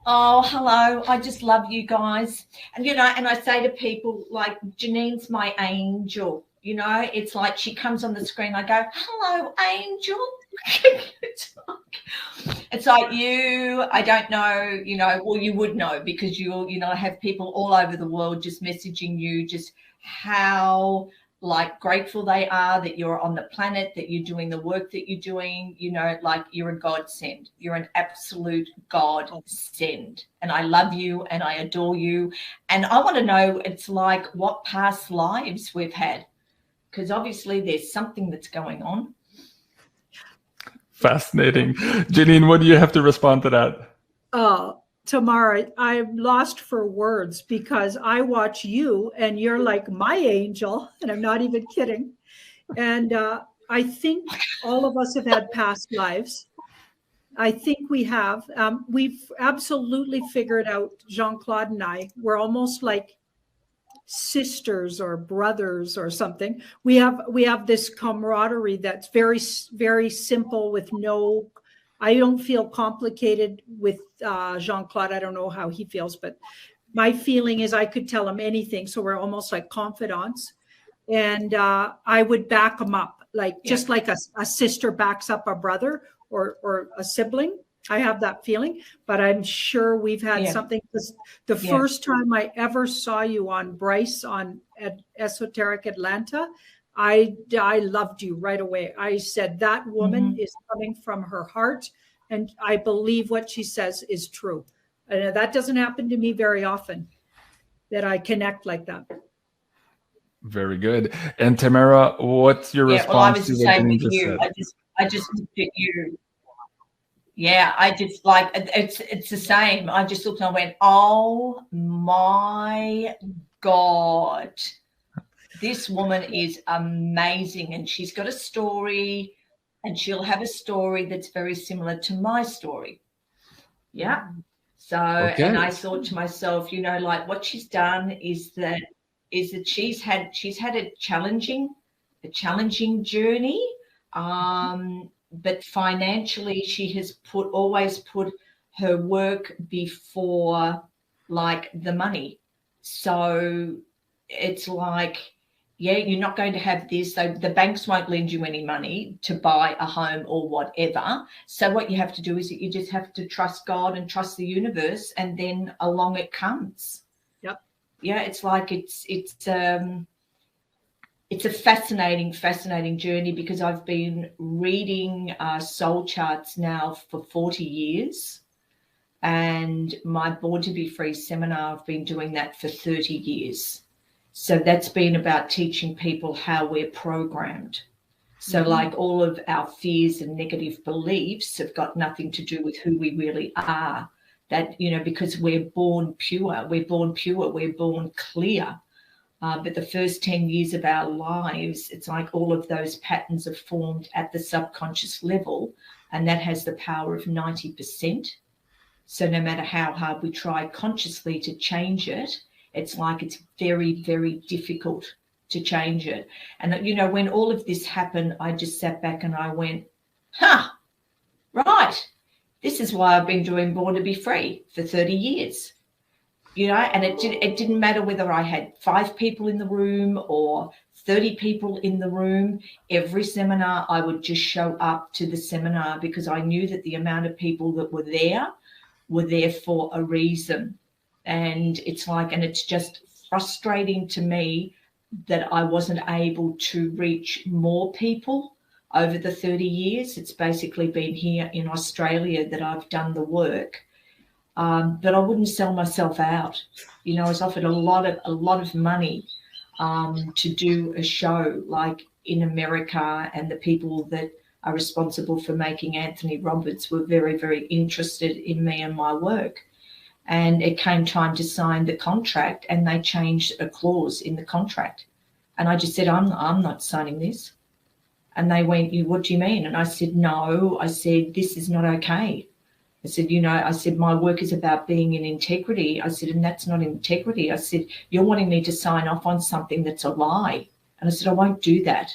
Oh, hello. I just love you guys. And, and I say to people, like, Janine's my angel. It's like she comes on the screen. I go, hello, angel. It's like you, I don't know, well, you would know because have people all over the world just messaging you just how like grateful they are that you're on the planet, that you're doing the work that you're doing, like you're a godsend. You're an absolute godsend. And I love you and I adore you. And I want to know, it's like what past lives we've had, because obviously there's something that's going on. Fascinating. Janine, what do you have to respond to that? Tamara, I'm lost for words because I watch you and you're like my angel, and I'm not even kidding. And I think all of us have had past lives. I think we have. We've absolutely figured out, Jean-Claude and I, we're almost like sisters or brothers or something. We have this camaraderie that's very, very simple with no, I don't feel complicated with Jean-Claude. I don't know how he feels, but my feeling is I could tell him anything. So we're almost like confidants. And I would back him up, like just like a sister backs up a brother or a sibling. I have that feeling, but I'm sure we've had something. The first time I ever saw you on Bryce on Esoteric Atlanta, I loved you right away. I said, that woman is coming from her heart, and I believe what she says is true. And that doesn't happen to me very often, that I connect like that. Very good. And Tamara, what's your response? Well, I was the same with you. I just looked at you. Yeah, I just like it's the same. I just looked and I went, oh my God. This woman is amazing, and she's got a story, and she'll have a story that's very similar to my story. Yeah. So, and I thought to myself, like what she's done is that she's had a challenging journey. But financially, she has always put her work before like the money. So it's like, you're not going to have this. So the banks won't lend you any money to buy a home or whatever. So what you have to do is that you just have to trust God and trust the universe, and then along it comes. Yep. Yeah, it's like it's a fascinating journey, because I've been reading soul charts now for 40 years, and my Born to Be Free seminar, I've been doing that for 30 years. So that's been about teaching people how we're programmed. So like all of our fears and negative beliefs have got nothing to do with who we really are. That, because we're born pure, we're born clear. But the first 10 years of our lives, it's like all of those patterns are formed at the subconscious level, and that has the power of 90%. So no matter how hard we try consciously to change it, it's like it's very, very difficult to change it. And, when all of this happened, I just sat back and I went, right, this is why I've been doing Born to Be Free for 30 years. And it didn't matter whether I had 5 people in the room or 30 people in the room. Every seminar, I would just show up to the seminar, because I knew that the amount of people that were there for a reason. And it's like, and it's just frustrating to me that I wasn't able to reach more people over the 30 years. It's basically been here in Australia that I've done the work. But I wouldn't sell myself out. I was offered a lot of money to do a show like in America, and the people that are responsible for making Anthony Roberts were very, very interested in me and my work. And it came time to sign the contract, and they changed a clause in the contract. And I just said, I'm not signing this. And they went, what do you mean? And I said, no, I said, this is not okay. I said, my work is about being in integrity. I said, and that's not integrity. I said, you're wanting me to sign off on something that's a lie. And I said, I won't do that.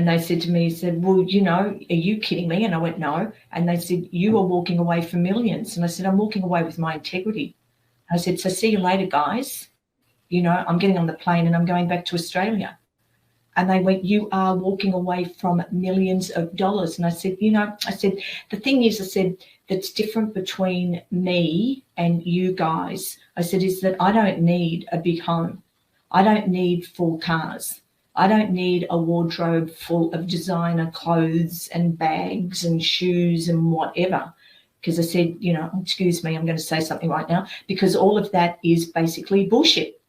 And they said to me, he said, well, you know, are you kidding me? And I went, no. And they said, you are walking away from millions. And I said, I'm walking away with my integrity. I said, so see you later, guys. You know, I'm getting on the plane and I'm going back to Australia. And they went, you are walking away from millions of dollars. And I said, you know, I said, the thing is, I said, that's different between me and you guys. I said, is that I don't need a big home. I don't need 4 cars. I don't need a wardrobe full of designer clothes and bags and shoes and whatever. Because I said, you know, excuse me, I'm going to say something right now, because all of that is basically bullshit.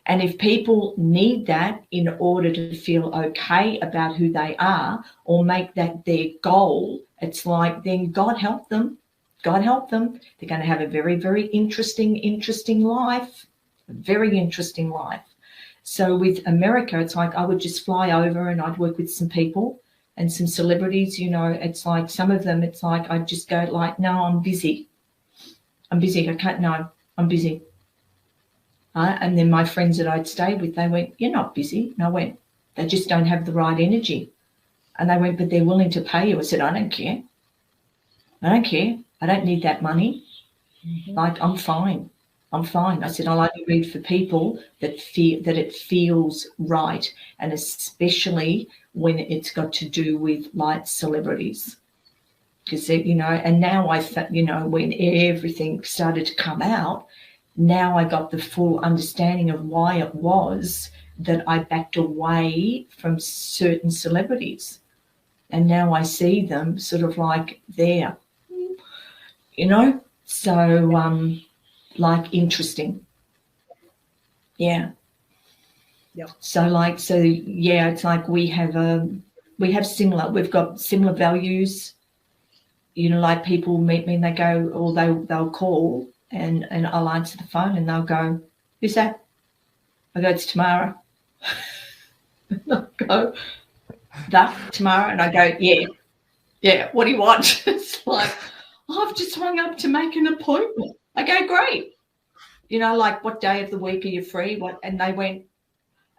And if people need that in order to feel okay about who they are or make that their goal, it's like, then God help them. God help them. They're going to have a very, very interesting life. A very interesting life. So with America, it's like I would just fly over and I'd work with some people and some celebrities, you know. It's like some of them, it's like I'd just go like, no, I'm busy. I'm busy. I can't, no, I'm busy. And then my friends that I'd stayed with, they went, you're not busy. And I went, they just don't have the right energy. And they went, but they're willing to pay you. I said, I don't care. I don't care. I don't need that money. Like, I'm fine. I'm fine. I said, I'll only read for people that feel that it feels right, and especially when it's got to do with like celebrities. Because, you know, and now you know, when everything started to come out, now I got the full understanding of why it was that I backed away from certain celebrities. And now I see them sort of like there, you know, so like interesting. Yeah. Yep. So yeah, it's like we've got similar values. You know, like people meet me and they go, or they'll call and I'll answer the phone and they'll go, who's that? I go, it's Tamara. They'll go, Tamara, and I go, yeah, what do you want? It's like, I've just hung up to make an appointment. I go, great. You know, like, what day of the week are you free? What? And they went,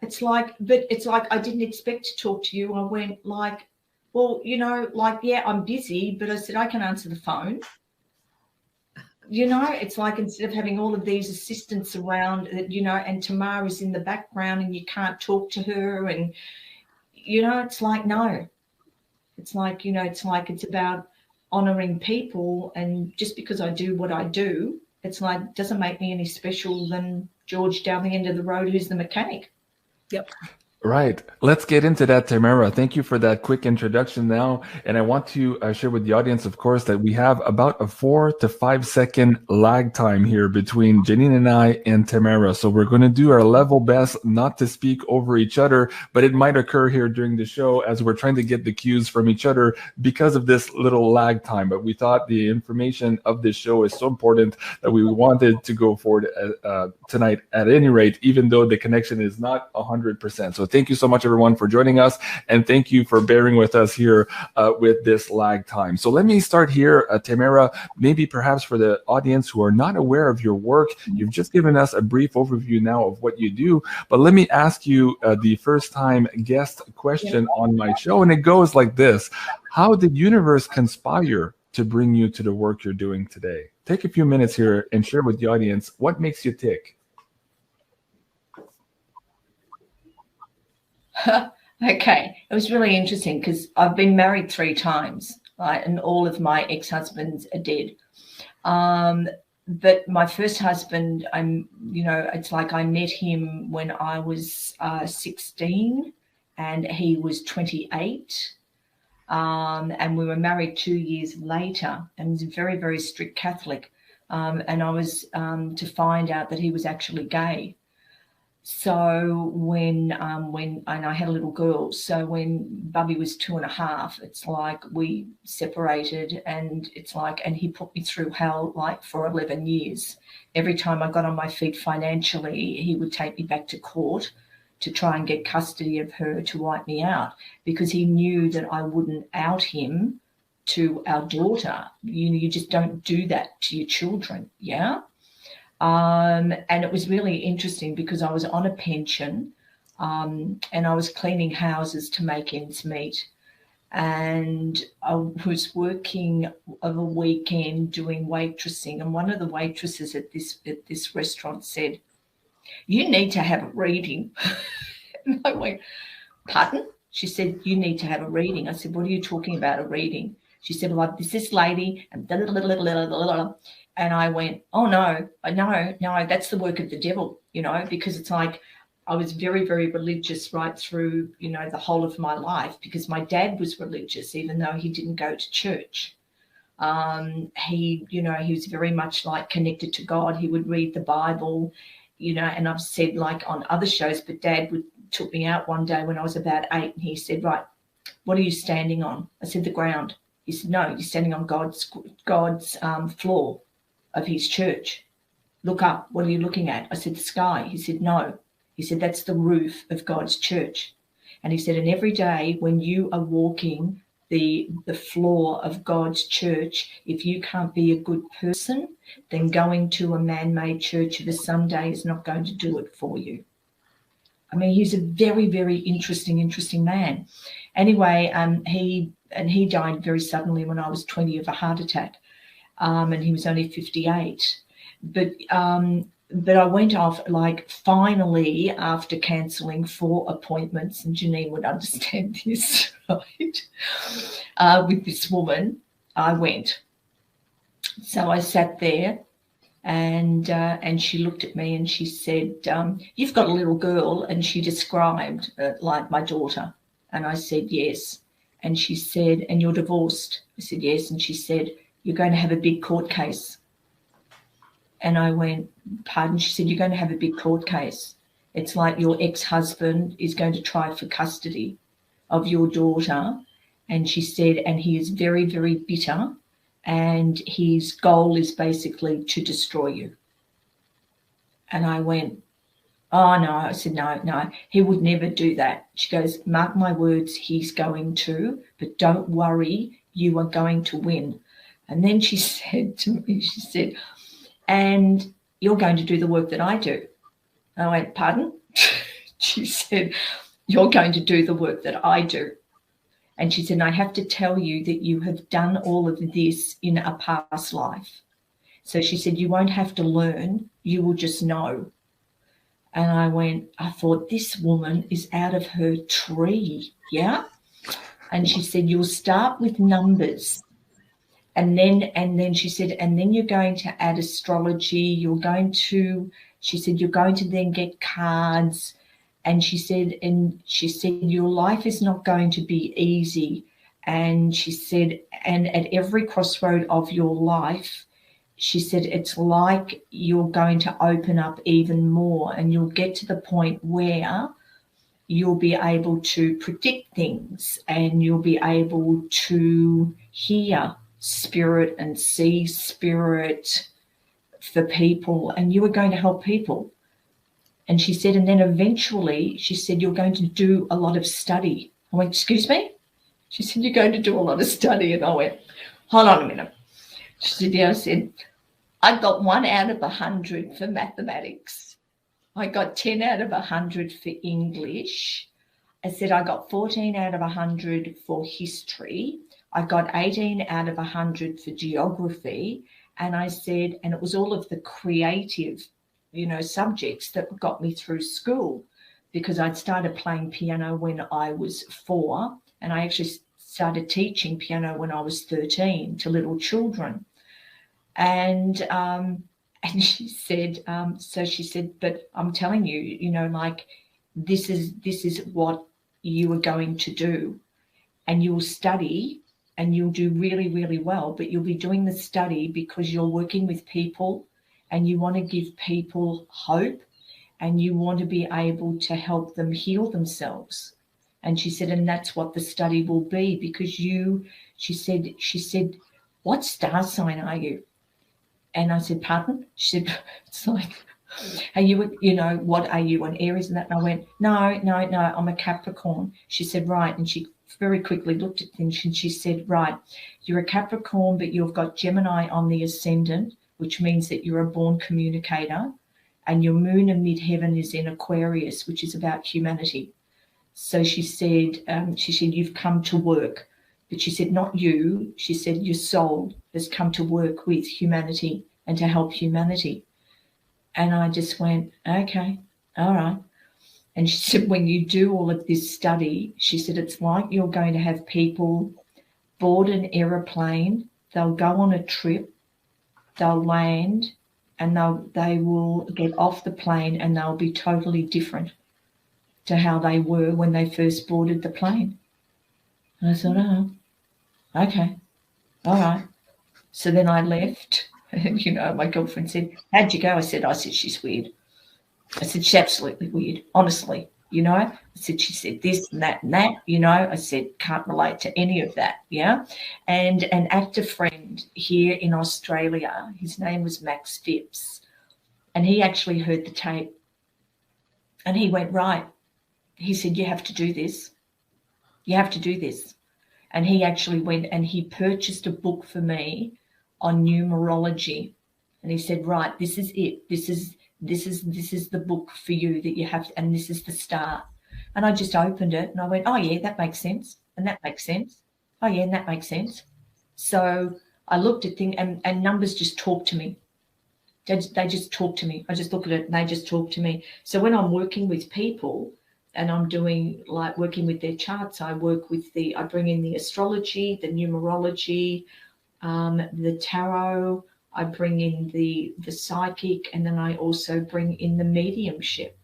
it's like, I didn't expect to talk to you. I went like, well, you know, like, yeah, I'm busy, but I said, I can answer the phone. You know, it's like, instead of having all of these assistants around, you know, and Tamara's in the background and you can't talk to her. And, you know, it's like, no. It's like, you know, it's about honoring people. And just because I do what I do, it's like, it doesn't make me any special than George down the end of the road who's the mechanic. Yep. Right. Let's get into that, Tamara. Thank you for that quick introduction now. And I want to share with the audience, of course, that we have about a 4 to 5 second lag time here between Janine and I and Tamara. So we're going to do our level best not to speak over each other, but it might occur here during the show as we're trying to get the cues from each other because of this little lag time. But we thought the information of this show is so important that we wanted to go forward tonight at any rate, even though the connection is not 100%. So thank you so much, everyone, for joining us, and thank you for bearing with us here with this lag time. So let me start here, Tamara, maybe perhaps for the audience who are not aware of your work. You've just given us a brief overview now of what you do, but let me ask you the first-time guest question on my show, and it goes like this. How did universe conspire to bring you to the work you're doing today? Take a few minutes here and share with the audience what makes you tick. Okay, it was really interesting because I've been married 3 times, right? And all of my ex-husbands are dead. But my first husband, you know, it's like I met him when I was 16 and he was 28. And we were married 2 years later, and he's a very, very strict Catholic. And I was to find out that he was actually gay. So when and I had a little girl, so when Bubby was 2.5, it's like we separated, and it's like, and he put me through hell like for 11 years. Every time I got on my feet financially, he would take me back to court to try and get custody of her to wipe me out, because he knew that I wouldn't out him to our daughter. You just don't do that to your children, yeah? And it was really interesting because I was on a pension. and I was cleaning houses to make ends meet. And I was working of a weekend doing waitressing, and one of the waitresses at this restaurant said, "You need to have a reading." And I went, "Pardon?" She said, "You need to have a reading." I said, "What are you talking about, a reading?" She said, "Well, this lady," and I went, "Oh no, that's the work of the devil," because it's like, I was very, very religious right through, the whole of my life, because my dad was religious, even though he didn't go to church. He was very much like connected to God. He would read the Bible, and I've said like on other shows, but Dad took me out one day when I was about 8, and he said, "Right, what are you standing on?" I said, "The ground." He said, "No, you're standing on God's floor of his church. Look up. What are you looking at?" I said, "The sky." He said, "No." He said, "That's the roof of God's church." And he said, "And every day when you are walking the floor of God's church, if you can't be a good person, then going to a man-made church of a Sunday is not going to do it for you." I mean, he's a very, very interesting man. Anyway, he died very suddenly when I was 20 of a heart attack, and he was only 58. But I went off, like, finally, after cancelling 4 appointments, and Janine would understand this, right? With this woman, I went. So I sat there, and she looked at me and she said, "You've got a little girl," and she described like my daughter. And I said, "Yes." And she said, "And you're divorced?" I said, "Yes." And she said, "You're going to have a big court case." And I went, "Pardon?" She said, "You're going to have a big court case. It's like your ex-husband is going to try for custody of your daughter." And she said, "And he is very, very bitter, and his goal is basically to destroy you." And I went, "Oh, no." I said, no, he would never do that." She goes, "Mark my words, he's going to, but don't worry, you are going to win." And then she said to me, she said, "And you're going to do the work that I do." And I went, "Pardon?" She said, "You're going to do the work that I do." And she said, "I have to tell you that you have done all of this in a past life." So she said, "You won't have to learn, you will just know." And I thought, this woman is out of her tree, yeah? And she said, "You'll start with numbers. And then she said, and then you're going to add astrology. She said, you're going to then get cards." And she said, "Your life is not going to be easy." And she said, "And at every crossroad of your life," she said, "it's like you're going to open up even more, and you'll get to the point where you'll be able to predict things, and you'll be able to hear spirit and see spirit for people, and you are going to help people." And she said, "And then eventually," she said, "you're going to do a lot of study." I went, "Excuse me?" She said, "You're going to do a lot of study." And I went, "Hold on a minute." She said, "Yeah." I said, "I got 1 out of 100 for mathematics. I got 10 out of 100 for English." I said, "I got 14 out of 100 for history. I got 18 out of 100 for geography." And I said, and it was all of the creative, subjects that got me through school, because I'd started playing piano when I was 4, and I actually started teaching piano when I was 13 to little children. And she said, she said, "But I'm telling you, like, this is what you are going to do, and you'll study and you'll do really, really well, but you'll be doing the study because you're working with people and you want to give people hope and you want to be able to help them heal themselves." And she said, "And that's what the study will be, because she said, "What star sign are you?" And I said, "Pardon?" She said, "It's like, are you, what are you, an Aries and that?" And I went, No, I'm a Capricorn." She said, "Right." And she very quickly looked at things and she said, "Right, you're a Capricorn, but you've got Gemini on the ascendant, which means that you're a born communicator. and your moon in midheaven is in Aquarius, which is about humanity. So she said, you've come to work. But she said, not you. She said, your soul has come to work with humanity and to help humanity. And I just went, okay, all right. And she said, when you do all of this study, she said, it's like you're going to have people board an aeroplane, they'll go on a trip, they'll land, and they will get off the plane and they'll be totally different to how they were when they first boarded the plane. And I thought, oh, okay, all right. So then I left, and, you know, my girlfriend said, how'd you go? I said, she's weird. I said, she's absolutely weird, honestly, you know. I said, she said this and that, you know. I said, can't relate to any of that, yeah. And an actor friend here in Australia, his name was Max Phipps, and he actually heard the tape. And he went, right. He said, you have to do this. You have to do this. And he actually went and he purchased a book for me on numerology. And he said, right, this is it. This is the book for you that you have to, and this is the start. And I just opened it and I went, oh yeah, that makes sense. And that makes sense. Oh yeah, and that makes sense. So I looked at things and numbers just talk to me. They just talk to me. I just look at it and they just talk to me. So when I'm working with people and I'm doing like working with their charts, I bring in the astrology, the numerology, the tarot, I bring in the psychic, and then I also bring in the mediumship.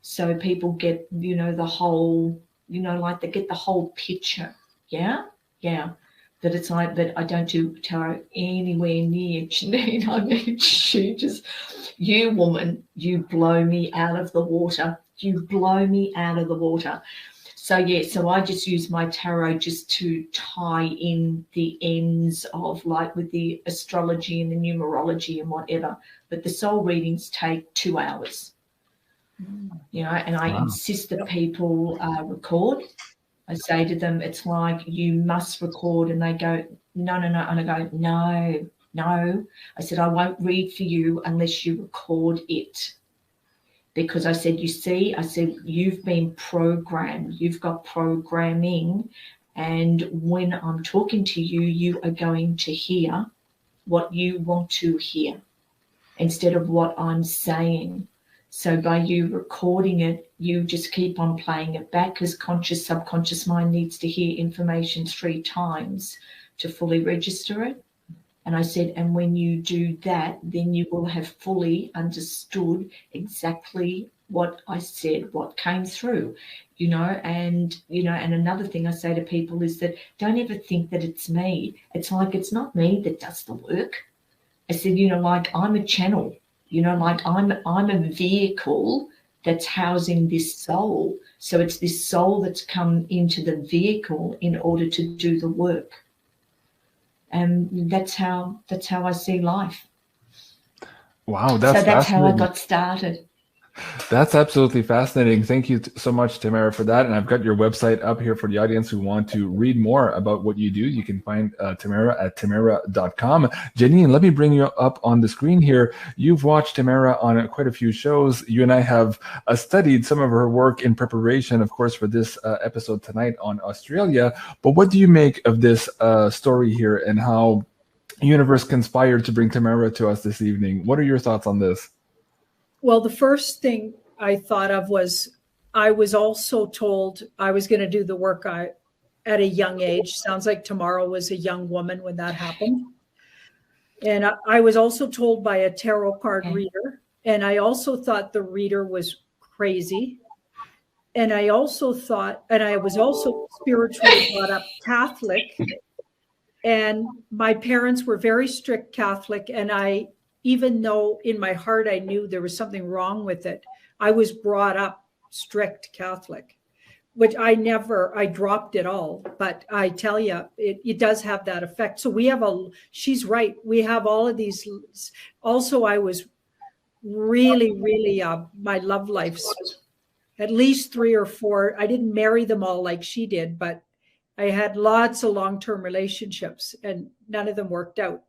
So people get, you know, the whole, you know, like they get the whole picture. Yeah. That it's like that I don't do tarot anywhere near Janine. I mean, you woman, you blow me out of the water. You blow me out of the water. So, yeah, so I just use my tarot just to tie in the ends of like with the astrology and the numerology and whatever. But the soul readings take 2 hours, you know, and I insist that people record. I say to them, it's like you must record, and they go, no. And I go, no. I said, I won't read for you unless you record it. Because I said, you see, I said, you've been programmed, you've got programming, and when I'm talking to you, you are going to hear what you want to hear instead of what I'm saying. So by you recording it, you just keep on playing it back, because conscious, subconscious mind needs to hear information 3 times to fully register it. And I said, and when you do that, then you will have fully understood exactly what I said, what came through, you know. And, you know, and another thing I say to people is that don't ever think that it's me. It's like, it's not me that does the work. I said, you know, like I'm a channel, you know, like I'm a vehicle that's housing this soul. So it's this soul that's come into the vehicle in order to do the work. And that's how I see life. Wow, that's how I got started. That's absolutely fascinating. Thank you so much, Tamara, for that. And I've got your website up here for the audience who want to read more about what you do. You can find Tamara at tamara.com. Janine, let me bring you up on the screen here. You've watched Tamara on quite a few shows. You and I have studied some of her work in preparation, of course, for this episode tonight on Australia. But what do you make of this story here and how universe conspired to bring Tamara to us this evening? What are your thoughts on this? Well, the first thing I thought of was I was also told I was going to do the work at a young age. Sounds like Tamara was a young woman when that happened. And I was also told by a tarot card reader. And I also thought the reader was crazy. And I also thought, and I was also spiritually brought up Catholic. And my parents were very strict Catholic. And even though in my heart I knew there was something wrong with it, I was brought up strict Catholic, which I dropped it all. But I tell you, it does have that effect. So she's right. We have all of these. Also, I was really, my love life's at least 3 or 4. I didn't marry them all like she did, but I had lots of long-term relationships and none of them worked out.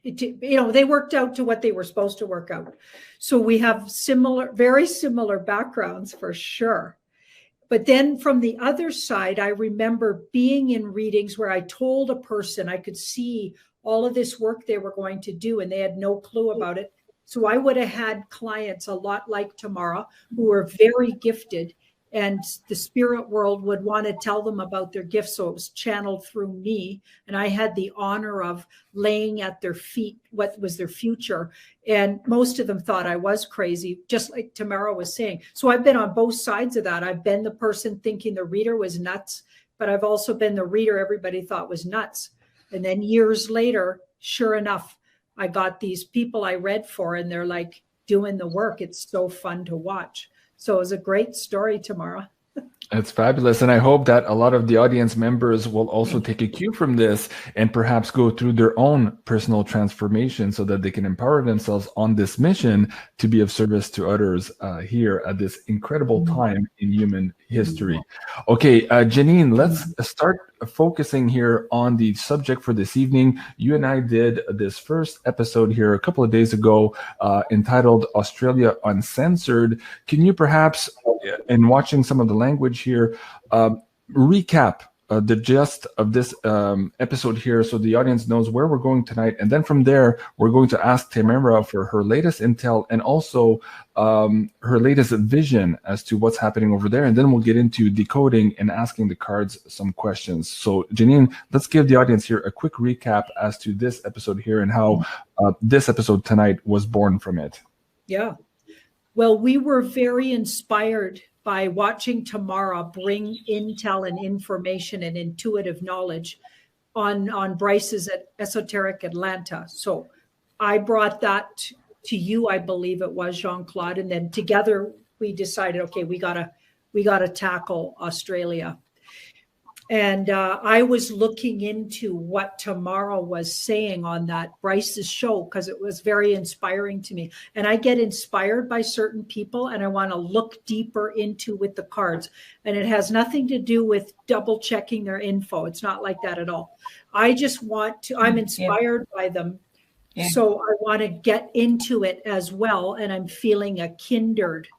they worked out to what they were supposed to work out. So we have very similar backgrounds for sure. But then from the other side, I remember being in readings where I told a person I could see all of this work they were going to do, and they had no clue about it. So I would have had clients a lot like Tamara, who were very gifted, and the spirit world would want to tell them about their gifts. So it was channeled through me. And I had the honor of laying at their feet what was their future. And most of them thought I was crazy, just like Tamara was saying. So I've been on both sides of that. I've been the person thinking the reader was nuts, but I've also been the reader everybody thought was nuts. And then years later, sure enough, I got these people I read for, and they're like doing the work. It's so fun to watch. So it was a great story, Tamara. It's fabulous. And I hope that a lot of the audience members will also take a cue from this and perhaps go through their own personal transformation so that they can empower themselves on this mission to be of service to others here at this incredible time in human history. Okay, Janine, let's start focusing here on the subject for this evening. You and I did this first episode here a couple of days ago entitled Australia Uncensored. Can you perhaps, in watching some of the language here, recap the gist of this episode here so the audience knows where we're going tonight? And then from there, we're going to ask Tamara for her latest intel and also her latest vision as to what's happening over there. And then we'll get into decoding and asking the cards some questions. So Janine, let's give the audience here a quick recap as to this episode here and how this episode tonight was born from it. Yeah. Well, we were very inspired by watching Tamara bring intel and information and intuitive knowledge on Bryce's Esoteric Atlanta. So I brought that to you, I believe it was, Jean-Claude, and then together we decided, okay, we gotta tackle Australia. And I was looking into what Tamara was saying on that Bryce's show because it was very inspiring to me. And I get inspired by certain people and I want to look deeper into with the cards. And it has nothing to do with double checking their info. It's not like that at all. I just want to, I'm inspired by them. Yeah. So I want to get into it as well. And I'm feeling a kindred.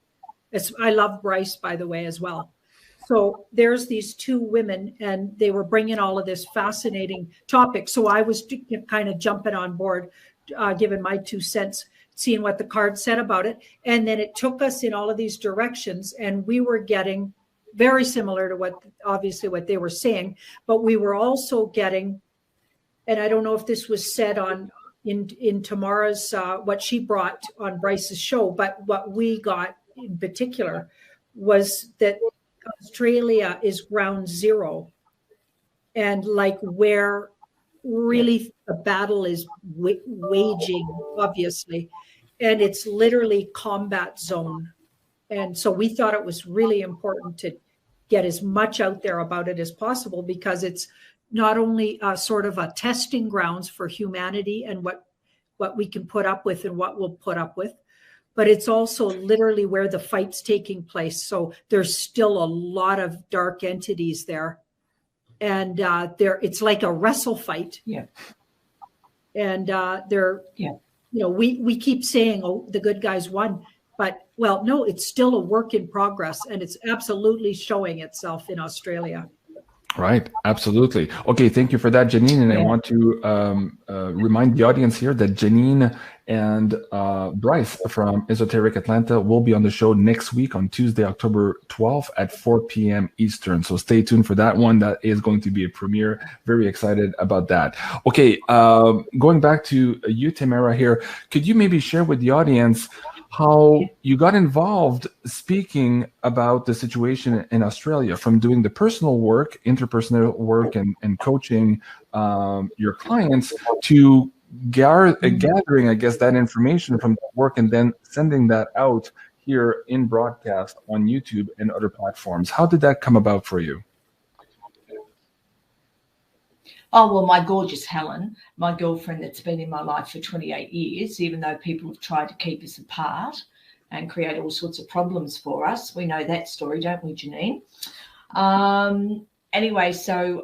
I love Bryce, by the way, as well. So there's these two women and they were bringing all of this fascinating topic. So I was kind of jumping on board, giving my 2 cents, seeing what the card said about it. And then it took us in all of these directions and we were getting very similar to what they were saying, but we were also getting, and I don't know if this was said in Tamara's, what she brought on Bryce's show, but what we got in particular was that Australia is ground zero and like where really the battle is waging, obviously, and it's literally combat zone. And so we thought it was really important to get as much out there about it as possible because it's not only sort of a testing grounds for humanity and what we can put up with and what we'll put up with, but it's also literally where the fight's taking place. So there's still a lot of dark entities there. And it's like a wrestle fight. Yeah. And we keep saying, oh, the good guys won. But, well, no, it's still a work in progress. And it's absolutely showing itself in Australia. Right. Absolutely. Okay. Thank you for that, Janine. And I want to remind the audience here that Janine and Bryce from Esoteric Atlanta will be on the show next week on Tuesday, October 12th at 4 p.m. Eastern. So stay tuned for that one. That is going to be a premiere. Very excited about that. Okay. Going back to you, Tamara, here, could you maybe share with the audience how you got involved speaking about the situation in Australia, from doing the personal work, interpersonal work, and coaching your clients to gathering, I guess, that information from that work and then sending that out here in broadcast on YouTube and other platforms. How did that come about for you? Oh, well, my gorgeous Helen, my girlfriend that's been in my life for 28 years, even though people have tried to keep us apart and create all sorts of problems for us. We know that story, don't we, Janine? Anyway, so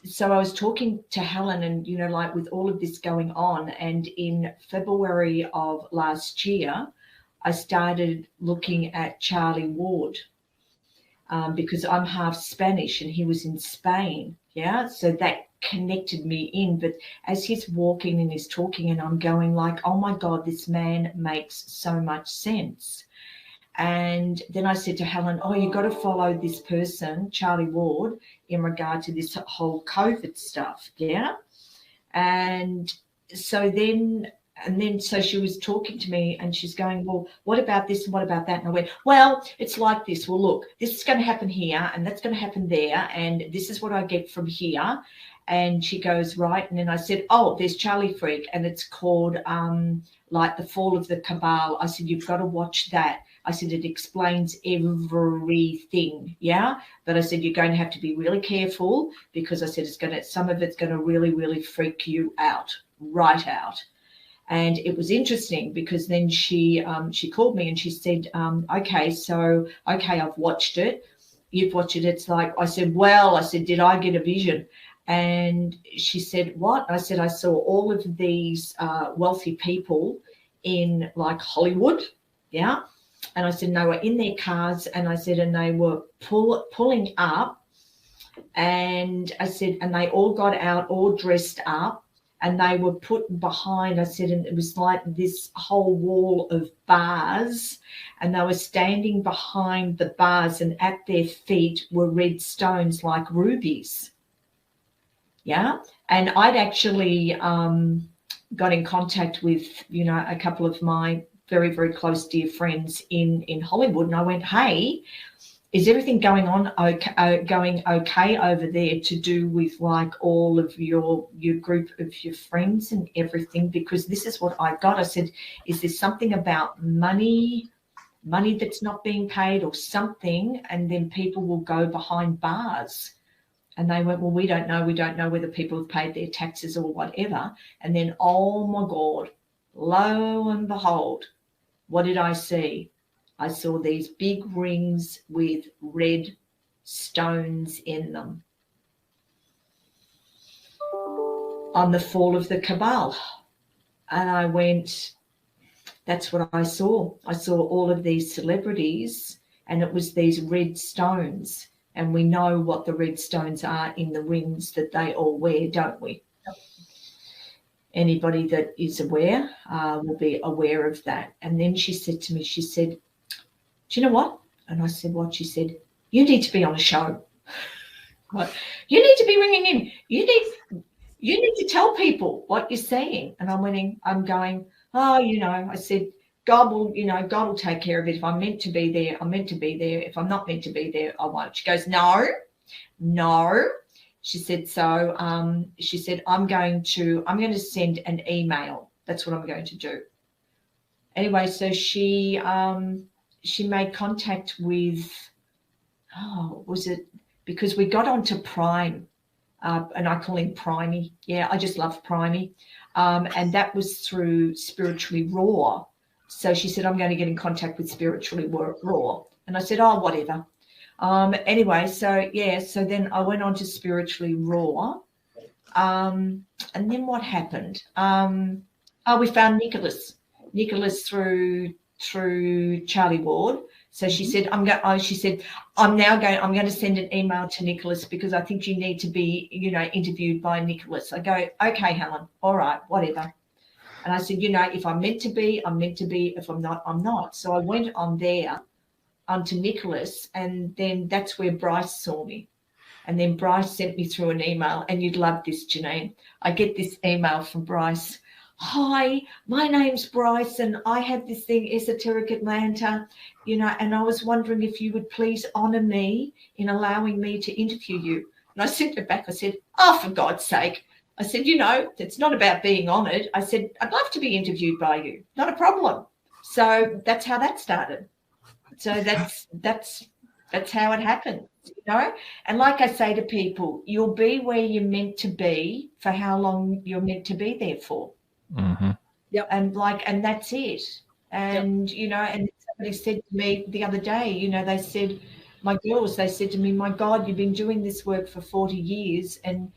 so I was talking to Helen, and, you know, like with all of this going on, and in February of last year, I started looking at Charlie Ward, because I'm half Spanish and he was in Spain. Yeah. So that connected me in. But as he's walking and he's talking, and I'm going like, oh my God, this man makes so much sense. And then I said to Helen, oh, you've got to follow this person, Charlie Ward, in regard to this whole COVID stuff. Yeah. And so so she was talking to me, and she's going, well, what about this and what about that? And I went, well, it's like this. Well, look, this is going to happen here and that's going to happen there, and this is what I get from here. And she goes, right. And then I said, oh, there's Charlie Freak, and it's called like The Fall of the Cabal. I said, you've got to watch that. I said, it explains everything. Yeah. But I said, you're going to have to be really careful, because I said, some of it's going to really, really freak you out, right out. And it was interesting, because then she called me and she said, okay, I've watched it. You've watched it. It's like, I said, did I get a vision? And she said, what? I said, I saw all of these wealthy people in like Hollywood. Yeah. And I said, and they were in their cars, and I said, and they were pulling up, and I said, and they all got out all dressed up, and they were put behind, I said, and it was like this whole wall of bars, and they were standing behind the bars, and at their feet were red stones like rubies. Yeah. And I'd actually got in contact with, you know, a couple of my very, very close dear friends in Hollywood. And I went, hey, is everything going okay over there to do with like all of your group of your friends and everything? Because this is what I got. I said, is there something about money that's not being paid or something? And then people will go behind bars. And they went, well, we don't know. We don't know whether people have paid their taxes or whatever. And then, oh my God, lo and behold, what did I see? I saw these big rings with red stones in them on the fall of the cabal. And I went, that's what I saw. I saw all of these celebrities, and it was these red stones. And we know what the red stones are in the rings that they all wear, don't we? Anybody that is aware will be aware of that. And then she said to me, she said, do you know what? And I said, what? She said, you need to be on a show. What? You need to be ringing in. You need to tell people what you're saying. And I'm going, oh, you know, I said, God will take care of it. If I'm meant to be there, I'm meant to be there. If I'm not meant to be there, I won't. She goes, no. She said, so she said, I'm going to send an email. That's what I'm going to do. Anyway, so she made contact with, was it because we got onto Prime, and I call him Primey. Yeah, I just love Primey. And that was through Spiritually Raw. So she said, I'm going to get in contact with Spiritually Raw. And I said, oh, whatever. Anyway, so then I went on to Spiritually Raw. And then what happened? We found Nicholas through Charlie Ward. So she said, I'm going to send an email to Nicholas, because I think you need to be, interviewed by Nicholas. I go, okay, Helen, all right, whatever. And I said, if I'm meant to be, I'm meant to be. If I'm not, I'm not. So I went onto Nicholas, and then that's where Bryce saw me. And then Bryce sent me through an email, and you'd love this, Janine. I get this email from Bryce. Hi, my name's Bryce, and I have this thing, Esoteric Atlanta, and I was wondering if you would please honour me in allowing me to interview you. And I sent it back. I said, oh, for God's sake. I said, it's not about being honoured. I said, I'd love to be interviewed by you. Not a problem. So that's how that started. So that's how it happened, And like I say to people, you'll be where you're meant to be for how long you're meant to be there for. Mm-hmm. Yep. And that's it. And, yep. And somebody said to me the other day, they said to me, my God, you've been doing this work for 40 years and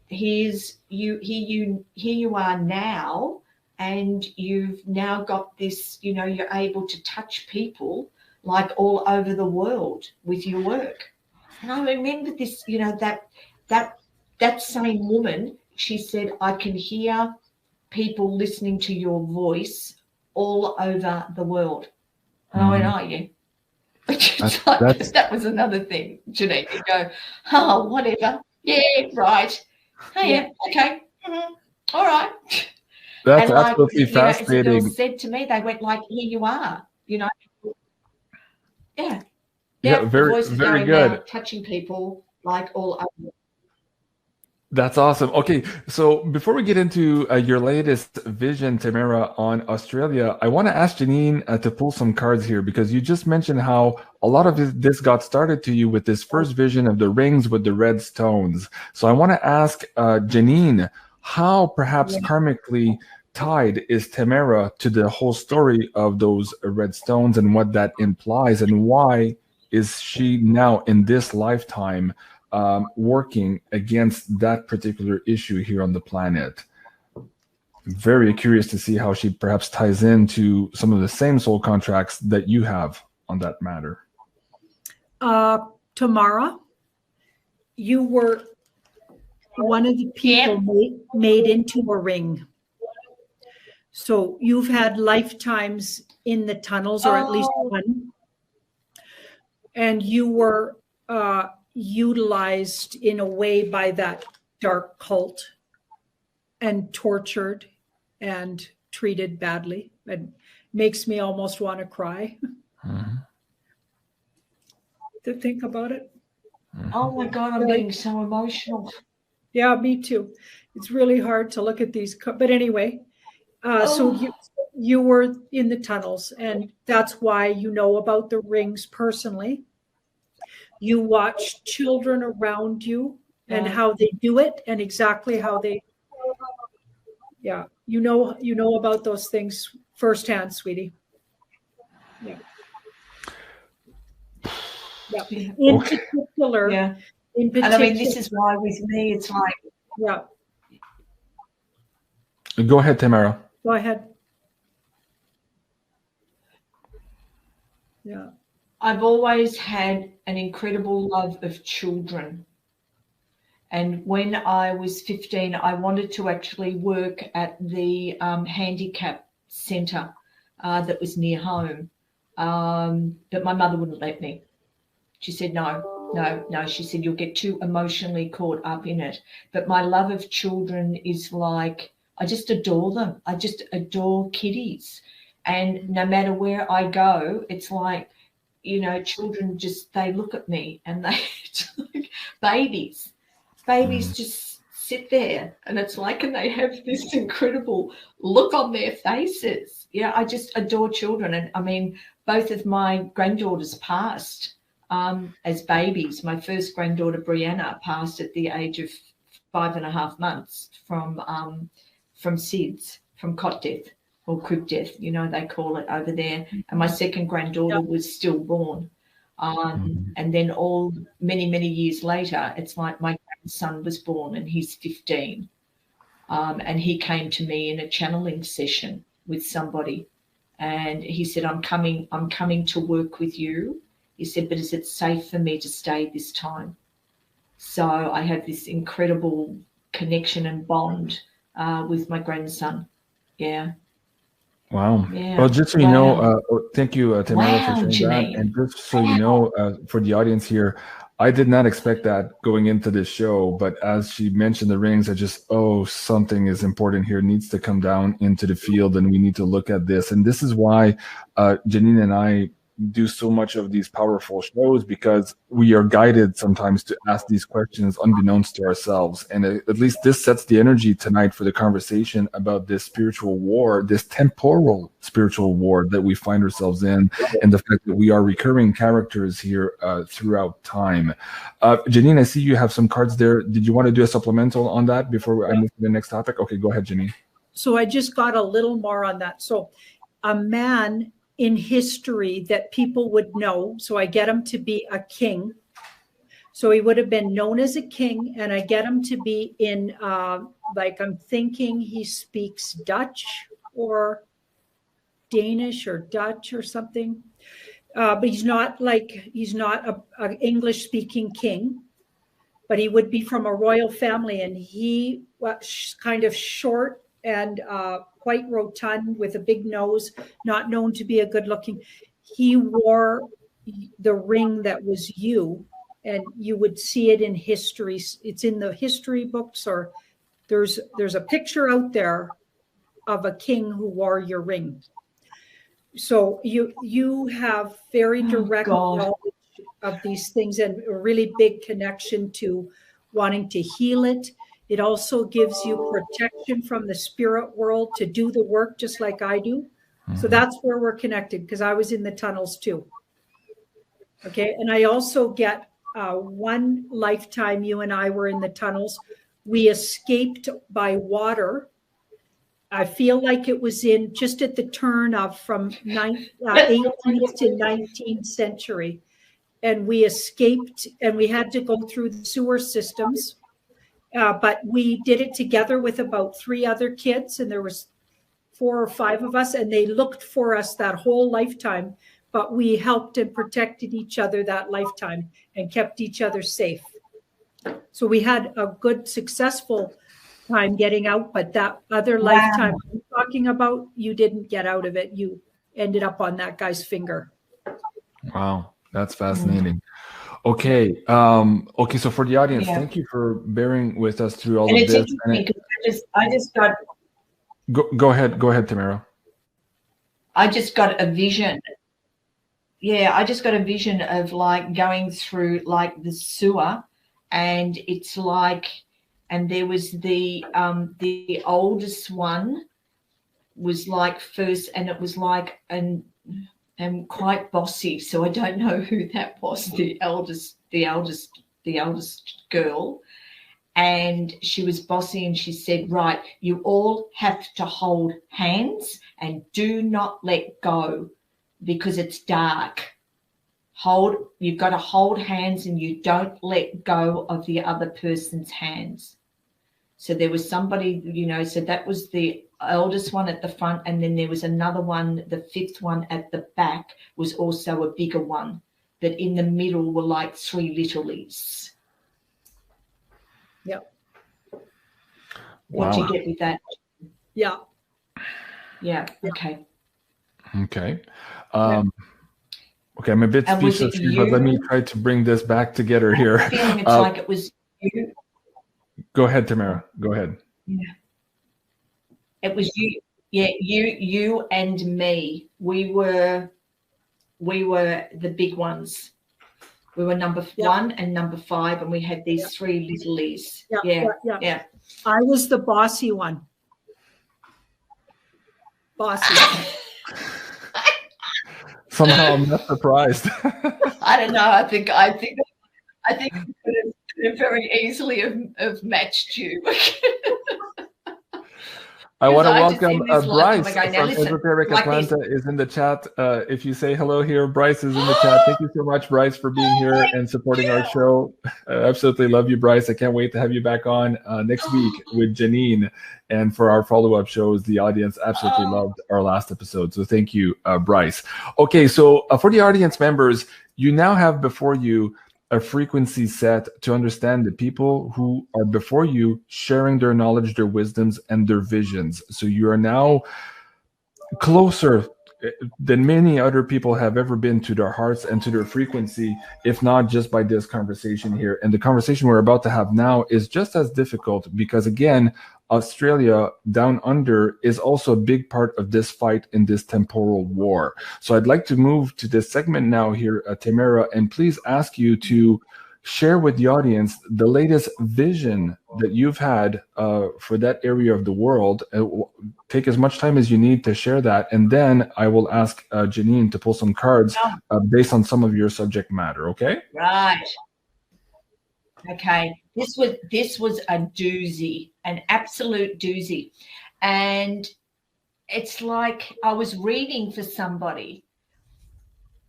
here you are now, and you've now got this, you're able to touch people like all over the world with your work. And I remember this, that same woman, she said, I can hear people listening to your voice all over the world. And I went, oh, yeah. That was another thing, Janine. You go, oh, whatever. Yeah, right. Oh, yeah, okay. Mm-hmm. All right. That's absolutely fascinating. As the girls said to me, they went like, here you are, Yeah. Yeah, very, very good. Out, touching people like all over. That's awesome. Okay, so before we get into your latest vision, Tamara, on Australia, I want to ask Janine to pull some cards here, because you just mentioned how a lot of this got started to you with this first vision of the rings with the red stones. So I want to ask Janine, how perhaps karmically tied is Tamara to the whole story of those red stones and what that implies, and why is she now in this lifetime working against that particular issue here on the planet? Very curious to see how she perhaps ties into some of the same soul contracts that you have on that matter. Tamara, you were one of the people made into a ring. So you've had lifetimes in the tunnels, or at least one. And you were utilized in a way by that dark cult and tortured and treated badly. It makes me almost want to cry to think about it. Oh my God, I'm getting so emotional. Yeah, me too. It's really hard to look at these, but anyway, so you were in the tunnels, and that's why you know about the rings personally. You watch children around you and how they do it, and exactly how they, you know about those things firsthand, sweetie. Yeah. In particular. And I mean, this is why with me, it's like. Yeah. Go ahead, Tamara. Go ahead. Yeah. I've always had an incredible love of children. And when I was 15, I wanted to actually work at the handicap centre that was near home. But my mother wouldn't let me. She said, no. She said, you'll get too emotionally caught up in it. But my love of children is like, I just adore them. I just adore kiddies. And no matter where I go, it's like, children they look at me and they like babies just sit there, and it's like, and they have this incredible look on their faces. Yeah, I just adore children. And I mean, both of my granddaughters passed as babies. My first granddaughter, Brianna, passed at the age of 5.5 months from SIDS, from cot death. Or crib death, they call it over there. And my second granddaughter was stillborn. And then many, many years later, it's like my grandson was born, and he's 15. And he came to me in a channeling session with somebody. And he said, I'm coming to work with you. He said, but is it safe for me to stay this time? So I have this incredible connection and bond with my grandson. Yeah. Wow. Yeah. Well, just so you know, thank you, Tamara, for sharing that. And just so you know, for the audience here, I did not expect that going into this show, but as she mentioned the rings, I just, something is important here, needs to come down into the field, and we need to look at this. And this is why Janine and I do so much of these powerful shows, because we are guided sometimes to ask these questions unbeknownst to ourselves. And at least this sets the energy tonight for the conversation about this spiritual war, this temporal spiritual war that we find ourselves in, and the fact that we are recurring characters here throughout time. Janine, I see you have some cards there. Did you want to do a supplemental on that before I move to the next topic? Okay, go ahead, Janine. So I just got a little more on that. So a man in history that people would know, so I get him to be a king. So he would have been known as a king, and I get him to be in, like, I'm thinking he speaks Dutch or Danish or Dutch or something. But he's not an English speaking king, but he would be from a royal family, and he was kind of short and quite rotund with a big nose, not known to be a good looking. He wore the ring that was you, and you would see it in history. It's in the history books, or there's a picture out there of a king who wore your ring. So you have very direct knowledge of these things and a really big connection to wanting to heal it. It also gives you protection from the spirit world to do the work just like I do. Mm-hmm. So that's where we're connected, because I was in the tunnels too. Okay. And I also get one lifetime you and I were in the tunnels. We escaped by water. I feel like it was in just at the turn of from 18th to 19th century. And we escaped, and we had to go through the sewer systems. But we did it together with about 3 other kids, and there was 4 or 5 of us, and they looked for us that whole lifetime. But we helped and protected each other that lifetime and kept each other safe. So we had a good, successful time getting out, but that other lifetime I'm talking about, you didn't get out of it. You ended up on that guy's finger. Wow, that's fascinating. Okay, okay. So for the audience, thank you for bearing with us through all of this. I just got. Go ahead, Tamara. I just got a vision. Yeah, I just got a vision of like going through like the sewer, and it's like. And there was the oldest one was like first, and it was like and quite bossy. So I don't know who that was. The eldest girl, and she was bossy, and she said, "Right, you all have to hold hands and do not let go because it's dark. You've got to hold hands, and you don't let go of the other person's hands." So there was somebody, so that was the eldest one at the front, and then there was another one, the 5th one at the back was also a bigger one, but in the middle were like 3 littlies. Yeah. What do you get with that? Yeah. Yeah. Okay. Okay. Okay, I'm a bit speechless here, but let me try to bring this back together here. I'm feeling it's like it was you. Go ahead, Tamara. Go ahead. Yeah. It was you. Yeah, you and me. We were the big ones. We were number 1 and number 5, and we had these 3 littlies. Yeah. I was the bossy one. Bossy. Somehow I'm not surprised. I don't know. I think we could have very easily have matched you. I want to welcome Bryce from Esoteric Atlanta is in the chat. If you say hello here, Bryce is in the chat. Thank you so much, Bryce, for being here and supporting our show. I absolutely love you, Bryce. I can't wait to have you back on next week with Janine. And for our follow-up shows, the audience absolutely loved our last episode. So thank you, Bryce. Okay, so for the audience members, you now have before you a frequency set to understand the people who are before you sharing their knowledge, their wisdoms, and their visions. So you are now closer than many other people have ever been to their hearts and to their frequency, if not just by this conversation here. And the conversation we're about to have now is just as difficult because, again, Australia down under is also a big part of this fight in this temporal war. So I'd like to move to this segment now here, Tamara, and please ask you to share with the audience the latest vision that you've had for that area of the world. Take as much time as you need to share that, and then I will ask Janine to pull some cards based on some of your subject matter, okay? Right. Okay. This was a doozy, an absolute doozy. And it's like I was reading for somebody,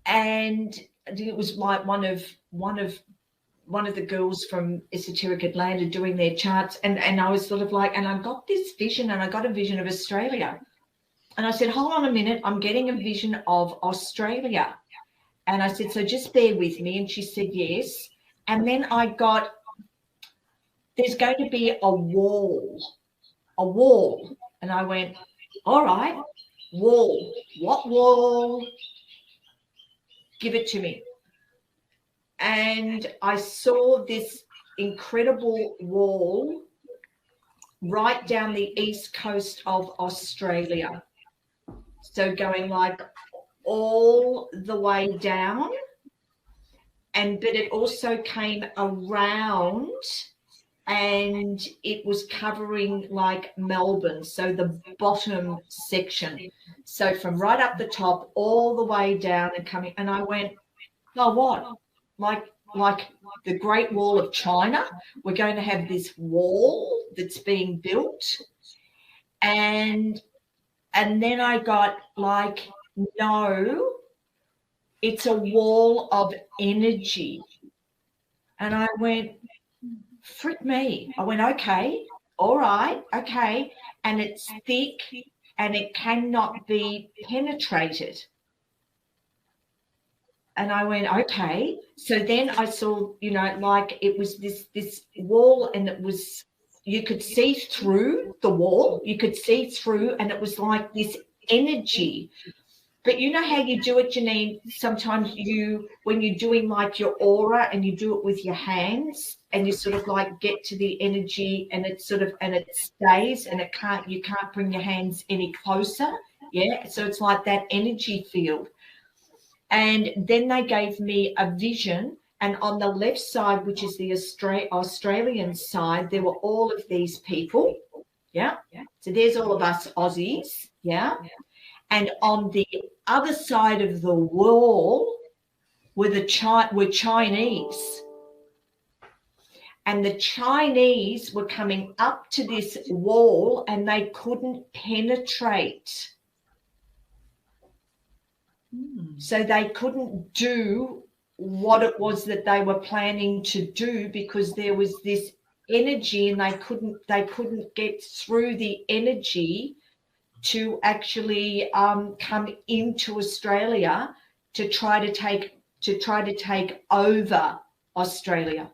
and it was like one of one of the girls from Esoteric Atlanta doing their charts, and I was sort of like, and I got this vision, and I got a vision of Australia. And I said, hold on a minute, I'm getting a vision of Australia. And I said, so just bear with me. And she said, yes. And then I got, there's going to be a wall. And I went, all right, wall. What wall? Give it to me. And I saw this incredible wall right down the east coast of Australia. So going like all the way down, but it also came around, and it was covering like Melbourne, so the bottom section. So from right up the top all the way down and coming, and I went, oh, what? Like the Great Wall of China, we're going to have this wall that's being built. And then I got like, no, it's a wall of energy. And I went, frick me. I went, okay, all right, okay. And it's thick and it cannot be penetrated. And I went, okay. So then I saw, you know, like it was this wall, and it was, you could see through the wall, you could see through, and it was like this energy. But you know how you do it, Janine? Sometimes when you're doing like your aura and you do it with your hands, and you sort of like get to the energy, and it sort of, and it stays, and you can't bring your hands any closer. Yeah. So it's like that energy field. And then they gave me a vision, and on the left side, which is the Australian side, there were all of these people. Yeah. So there's all of us Aussies. Yeah. And on the other side of the wall were Chinese. And the Chinese were coming up to this wall, and they couldn't penetrate. So they couldn't do what it was that they were planning to do, because there was this energy, and they couldn't get through the energy to actually come into Australia to try to take over Australia.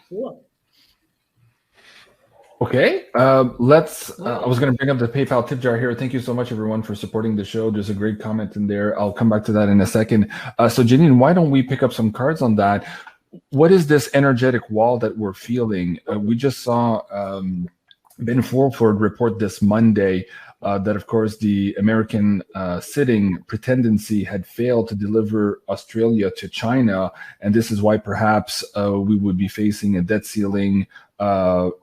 Cool. Okay, I was going to bring up the PayPal tip jar here. Thank you so much, everyone, for supporting the show. There's a great comment in there. I'll come back to that in a second. So Janine, why don't we pick up some cards on that? What is this energetic wall that we're feeling? We just saw Ben Fulford report this Monday that, of course, the American sitting pretendency had failed to deliver Australia to China. And this is why perhaps we would be facing a debt ceiling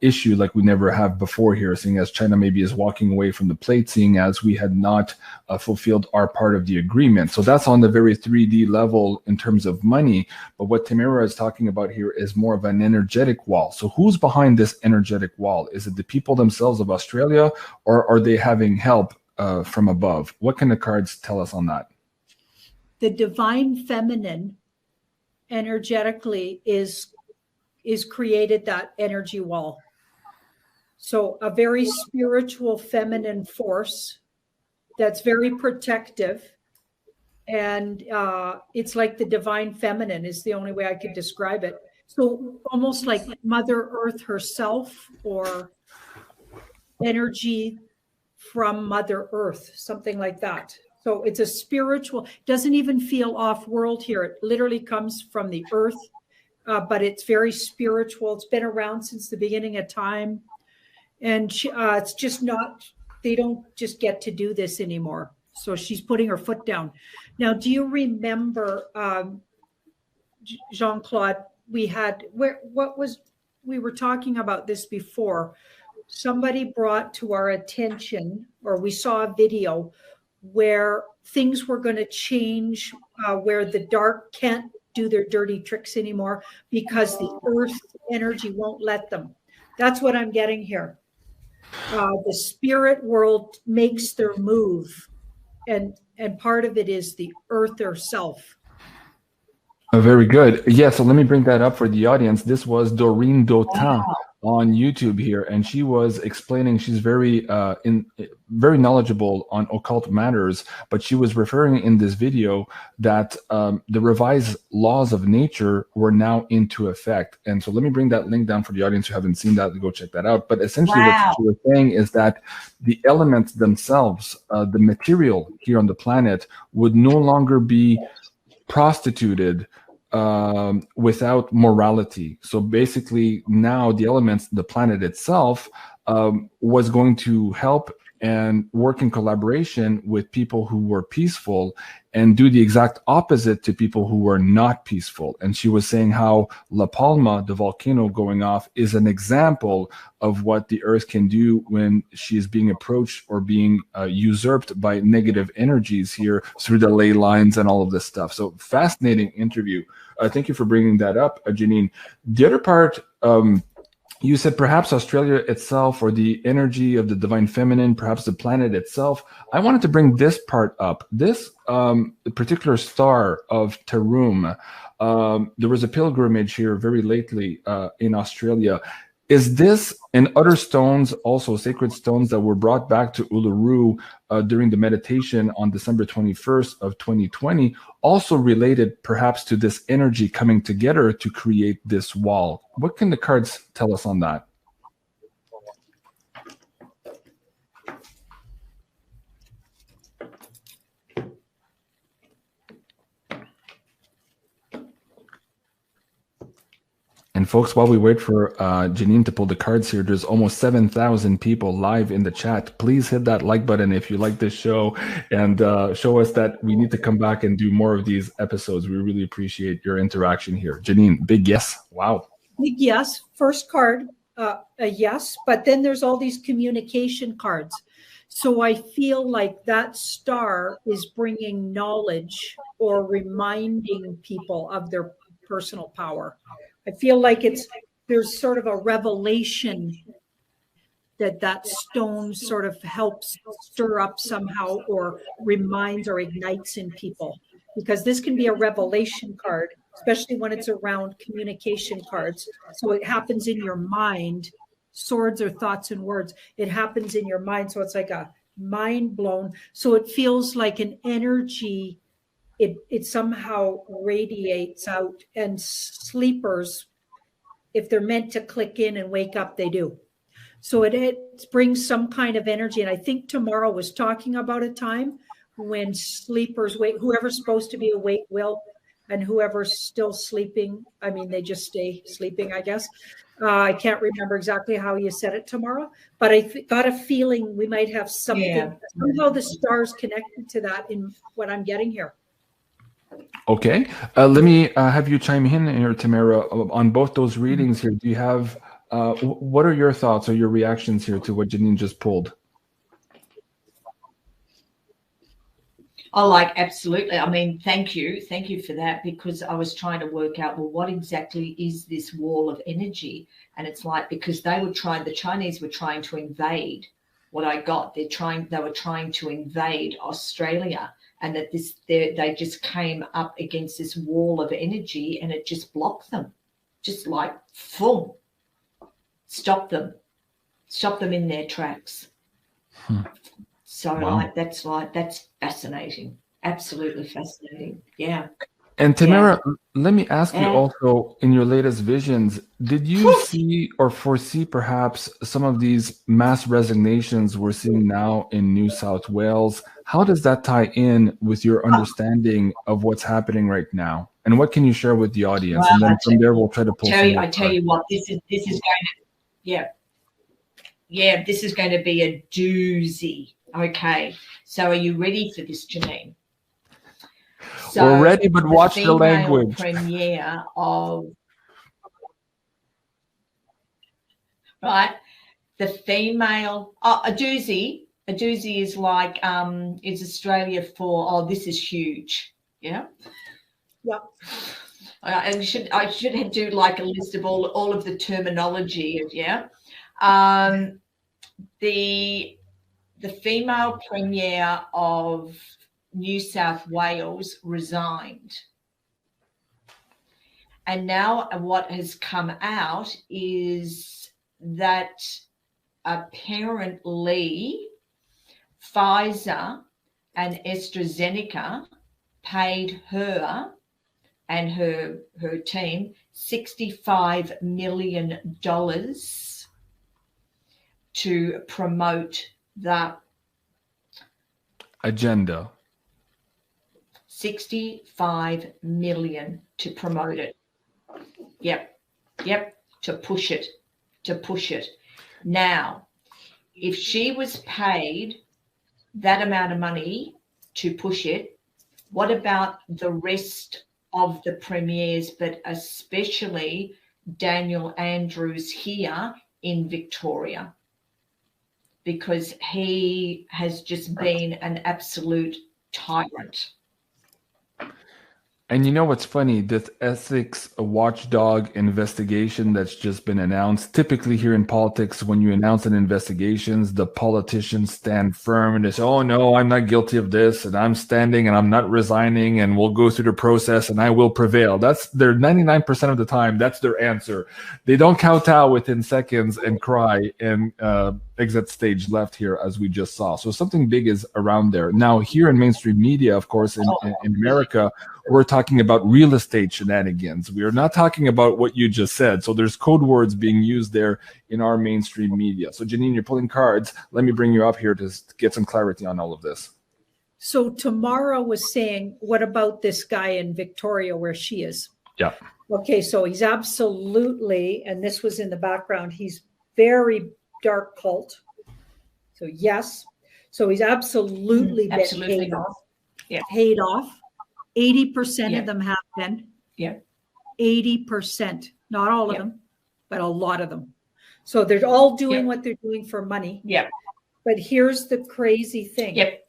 issue like we never have before here, seeing as China maybe is walking away from the plate, seeing as we had not fulfilled our part of the agreement. So that's on the very 3D level in terms of money. But what Tamara is talking about here is more of an energetic wall. So who's behind this energetic wall? Is it the people themselves of Australia, or are they having help from above? What can the cards tell us on that? The divine feminine energetically is created that energy wall. So a very spiritual feminine force that's very protective. And it's like the divine feminine is the only way I could describe it. So almost like Mother Earth herself, or energy from Mother Earth, something like that. So it's a spiritual, doesn't even feel off-world here. It literally comes from the earth. But it's very spiritual. It's been around since the beginning of time. And it's just not, they don't just get to do this anymore. So she's putting her foot down. Now, do you remember, Jean-Claude, we were talking about this before. Somebody brought to our attention, or we saw a video where things were going to change, where the dark can't do their dirty tricks anymore because the earth energy won't let them. That's what I'm getting here. The spirit world makes their move, and part of it is the earth herself. Very good. Yeah, so let me bring that up for the audience. This was Doreen Dautin on YouTube here, and she was explaining, she's very very knowledgeable on occult matters, but she was referring in this video that the revised laws of nature were now into effect. And so let me bring that link down for the audience who haven't seen that to go check that out. But essentially what she was saying is that the elements themselves, the material here on the planet, would no longer be prostituted without morality. So basically now the elements, the planet itself, was going to help and work in collaboration with people who were peaceful and do the exact opposite to people who were not peaceful. And she was saying how La Palma, the volcano going off, is an example of what the earth can do when she is being approached or being usurped by negative energies here through the ley lines and all of this stuff. So fascinating interview. Thank you for bringing that up, Janine. The other part, you said perhaps Australia itself, or the energy of the divine feminine, perhaps the planet itself. I wanted to bring this part up. This particular star of Taroom, there was a pilgrimage here very lately in Australia. Is this and other stones, also sacred stones that were brought back to Uluru during the meditation on December 21st of 2020, also related perhaps to this energy coming together to create this wall? What can the cards tell us on that? And folks, while we wait for Janine to pull the cards here, there's almost 7,000 people live in the chat. Please hit that like button if you like this show, and show us that we need to come back and do more of these episodes. We really appreciate your interaction here. Janine, big yes. Wow. Big yes. First card, a yes. But then there's all these communication cards. So I feel like that star is bringing knowledge or reminding people of their personal power. I feel like there's sort of a revelation that stone sort of helps stir up somehow, or reminds or ignites in people, because this can be a revelation card, especially when it's around communication cards. So it happens in your mind. Swords are thoughts and words. It happens in your mind. So it's like a mind blown. So it feels like an energy. It somehow radiates out, and sleepers, if they're meant to click in and wake up, they do. So it brings some kind of energy. And I think tomorrow was talking about a time when sleepers wake, whoever's supposed to be awake will, and whoever's still sleeping, I mean, they just stay sleeping, I guess. I can't remember exactly how you said it tomorrow, but I got a feeling we might have something, somehow the stars connected to that in what I'm getting here. Okay, let me have you chime in here, Tamara, on both those readings here. Do you have, what are your thoughts or your reactions here to what Janine just pulled? Oh, like, absolutely. I mean, thank you for that, because I was trying to work out, well, what exactly is this wall of energy? And it's like, because the Chinese were trying to invade what I got. They were trying to invade Australia. And that they just came up against this wall of energy, and it just blocked them, just like, boom, stop them in their tracks. So wow. That's fascinating, absolutely fascinating. Yeah. And Tamara, let me ask you also, in your latest visions, did you see or foresee perhaps some of these mass resignations we're seeing now in New South Wales? How does that tie in with your understanding of what's happening right now? And what can you share with the audience? Well, and then from there, we'll try to pull I tell you what, this is going to, this is going to be a doozy. Okay, so are you ready for this, Janine? So we're ready, but watch the language. Premiere of the female a doozy. A doozy is like is Australia for this is huge. Yeah. Yeah. I should do like a list of all of the terminology. The female premier of New South Wales resigned. And now what has come out is that apparently Pfizer and AstraZeneca paid her and her team $65 million to promote the agenda. 65 million to promote it. Yep, to push it. Now, if she was paid that amount of money to push it, what about the rest of the premiers, but especially Daniel Andrews here in Victoria? Because he has just been an absolute tyrant. And you know what's funny? This ethics watchdog investigation that's just been announced. Typically here in politics, when you announce an investigation, the politicians stand firm and they say, oh no, I'm not guilty of this, and I'm standing and I'm not resigning, and we'll go through the process and I will prevail. That's their 99% of the time, that's their answer. They don't kowtow within seconds and cry and exit stage left here, as we just saw. So something big is around there. Now, here in mainstream media, of course, in America, we're talking about real estate shenanigans. We are not talking about what you just said. So there's code words being used there in our mainstream media. So Janine, you're pulling cards. Let me bring you up here to get some clarity on all of this. So Tamara was saying, what about this guy in Victoria where she is? Yeah. Okay, so he's absolutely, and this was in the background, he's very dark cult. So yes. So he's absolutely been paid off. Yeah. Paid off. 80% of them have been. Yeah. 80%. Not all of them, but a lot of them. So they're all doing what they're doing for money. Yeah. But here's the crazy thing. Yep.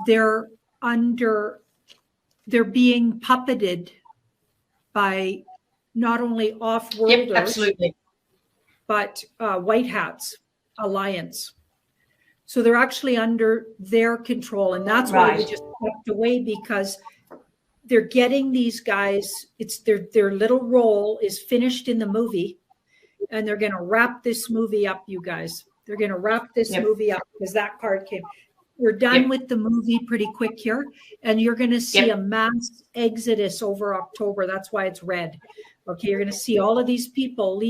They're being puppeted by not off-worlders, absolutely, but White Hats Alliance. So they're actually under their control, and that's why they just stepped away, because they're getting these guys. It's their little role is finished in the movie, and they're going to wrap this movie up, you guys. They're going to wrap this movie up, because that card came. We're done with the movie pretty quick here, and you're going to see a mass exodus over October. That's why it's red. Okay, you're going to see all of these people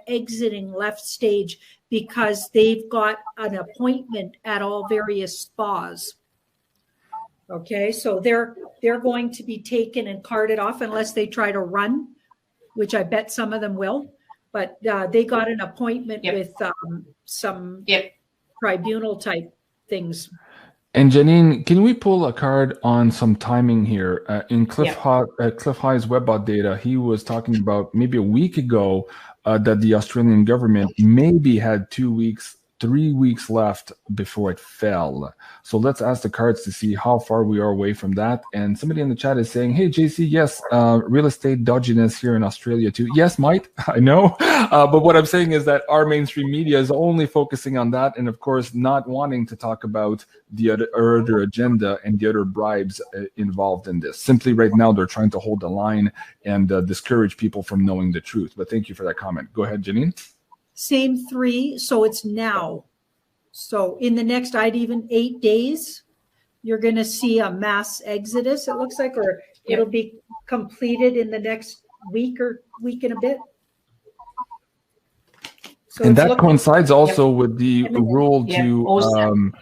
exiting left stage, because they've got an appointment at all various spas. Okay, so they're going to be taken and carted off unless they try to run, which I bet some of them will. But they got an appointment with some tribunal type things. And Janine, can we pull a card on some timing here? In Cliff High's Webbot data, he was talking about maybe a week ago that the Australian government maybe had 3 weeks left before it fell. So let's ask the cards to see how far we are away from that. And somebody in the chat is saying, hey, JC, yes, real estate dodginess here in Australia too. Yes, Mike, I know. But what I'm saying is that our mainstream media is only focusing on that, and of course not wanting to talk about the other agenda and the other bribes involved in this. Simply right now, they're trying to hold the line and discourage people from knowing the truth. But thank you for that comment. Go ahead, Janine. Same 3, so it's now. So in the next, 8 days, you're going to see a mass exodus, it looks like, or it'll be completed in the next week or week and a bit. So and that coincides also with the rule to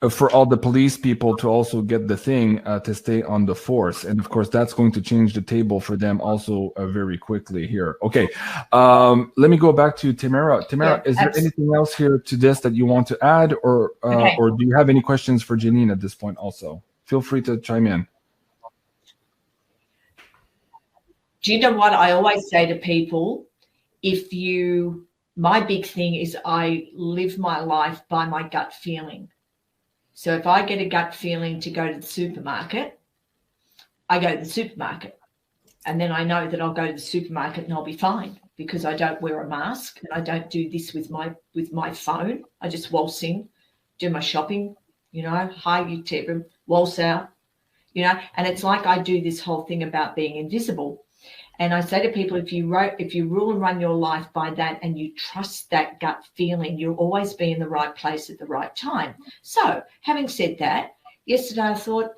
for all the police people to also get the thing to stay on the force. And of course, that's going to change the table for them also very quickly here. Okay, let me go back to Tamara. Tamara, is there anything else here to this that you want to add, or do you have any questions for Janine at this point also? Feel free to chime in. Do you know what I always say to people? My big thing is I live my life by my gut feeling. So if I get a gut feeling to go to the supermarket, I go to the supermarket. And then I know that I'll go to the supermarket and I'll be fine, because I don't wear a mask and I don't do this with my phone. I just waltz in, do my shopping, hi, YouTube, waltz out, and it's like I do this whole thing about being invisible. And I say to people, if you rule and run your life by that and you trust that gut feeling, you'll always be in the right place at the right time. So having said that, yesterday I thought,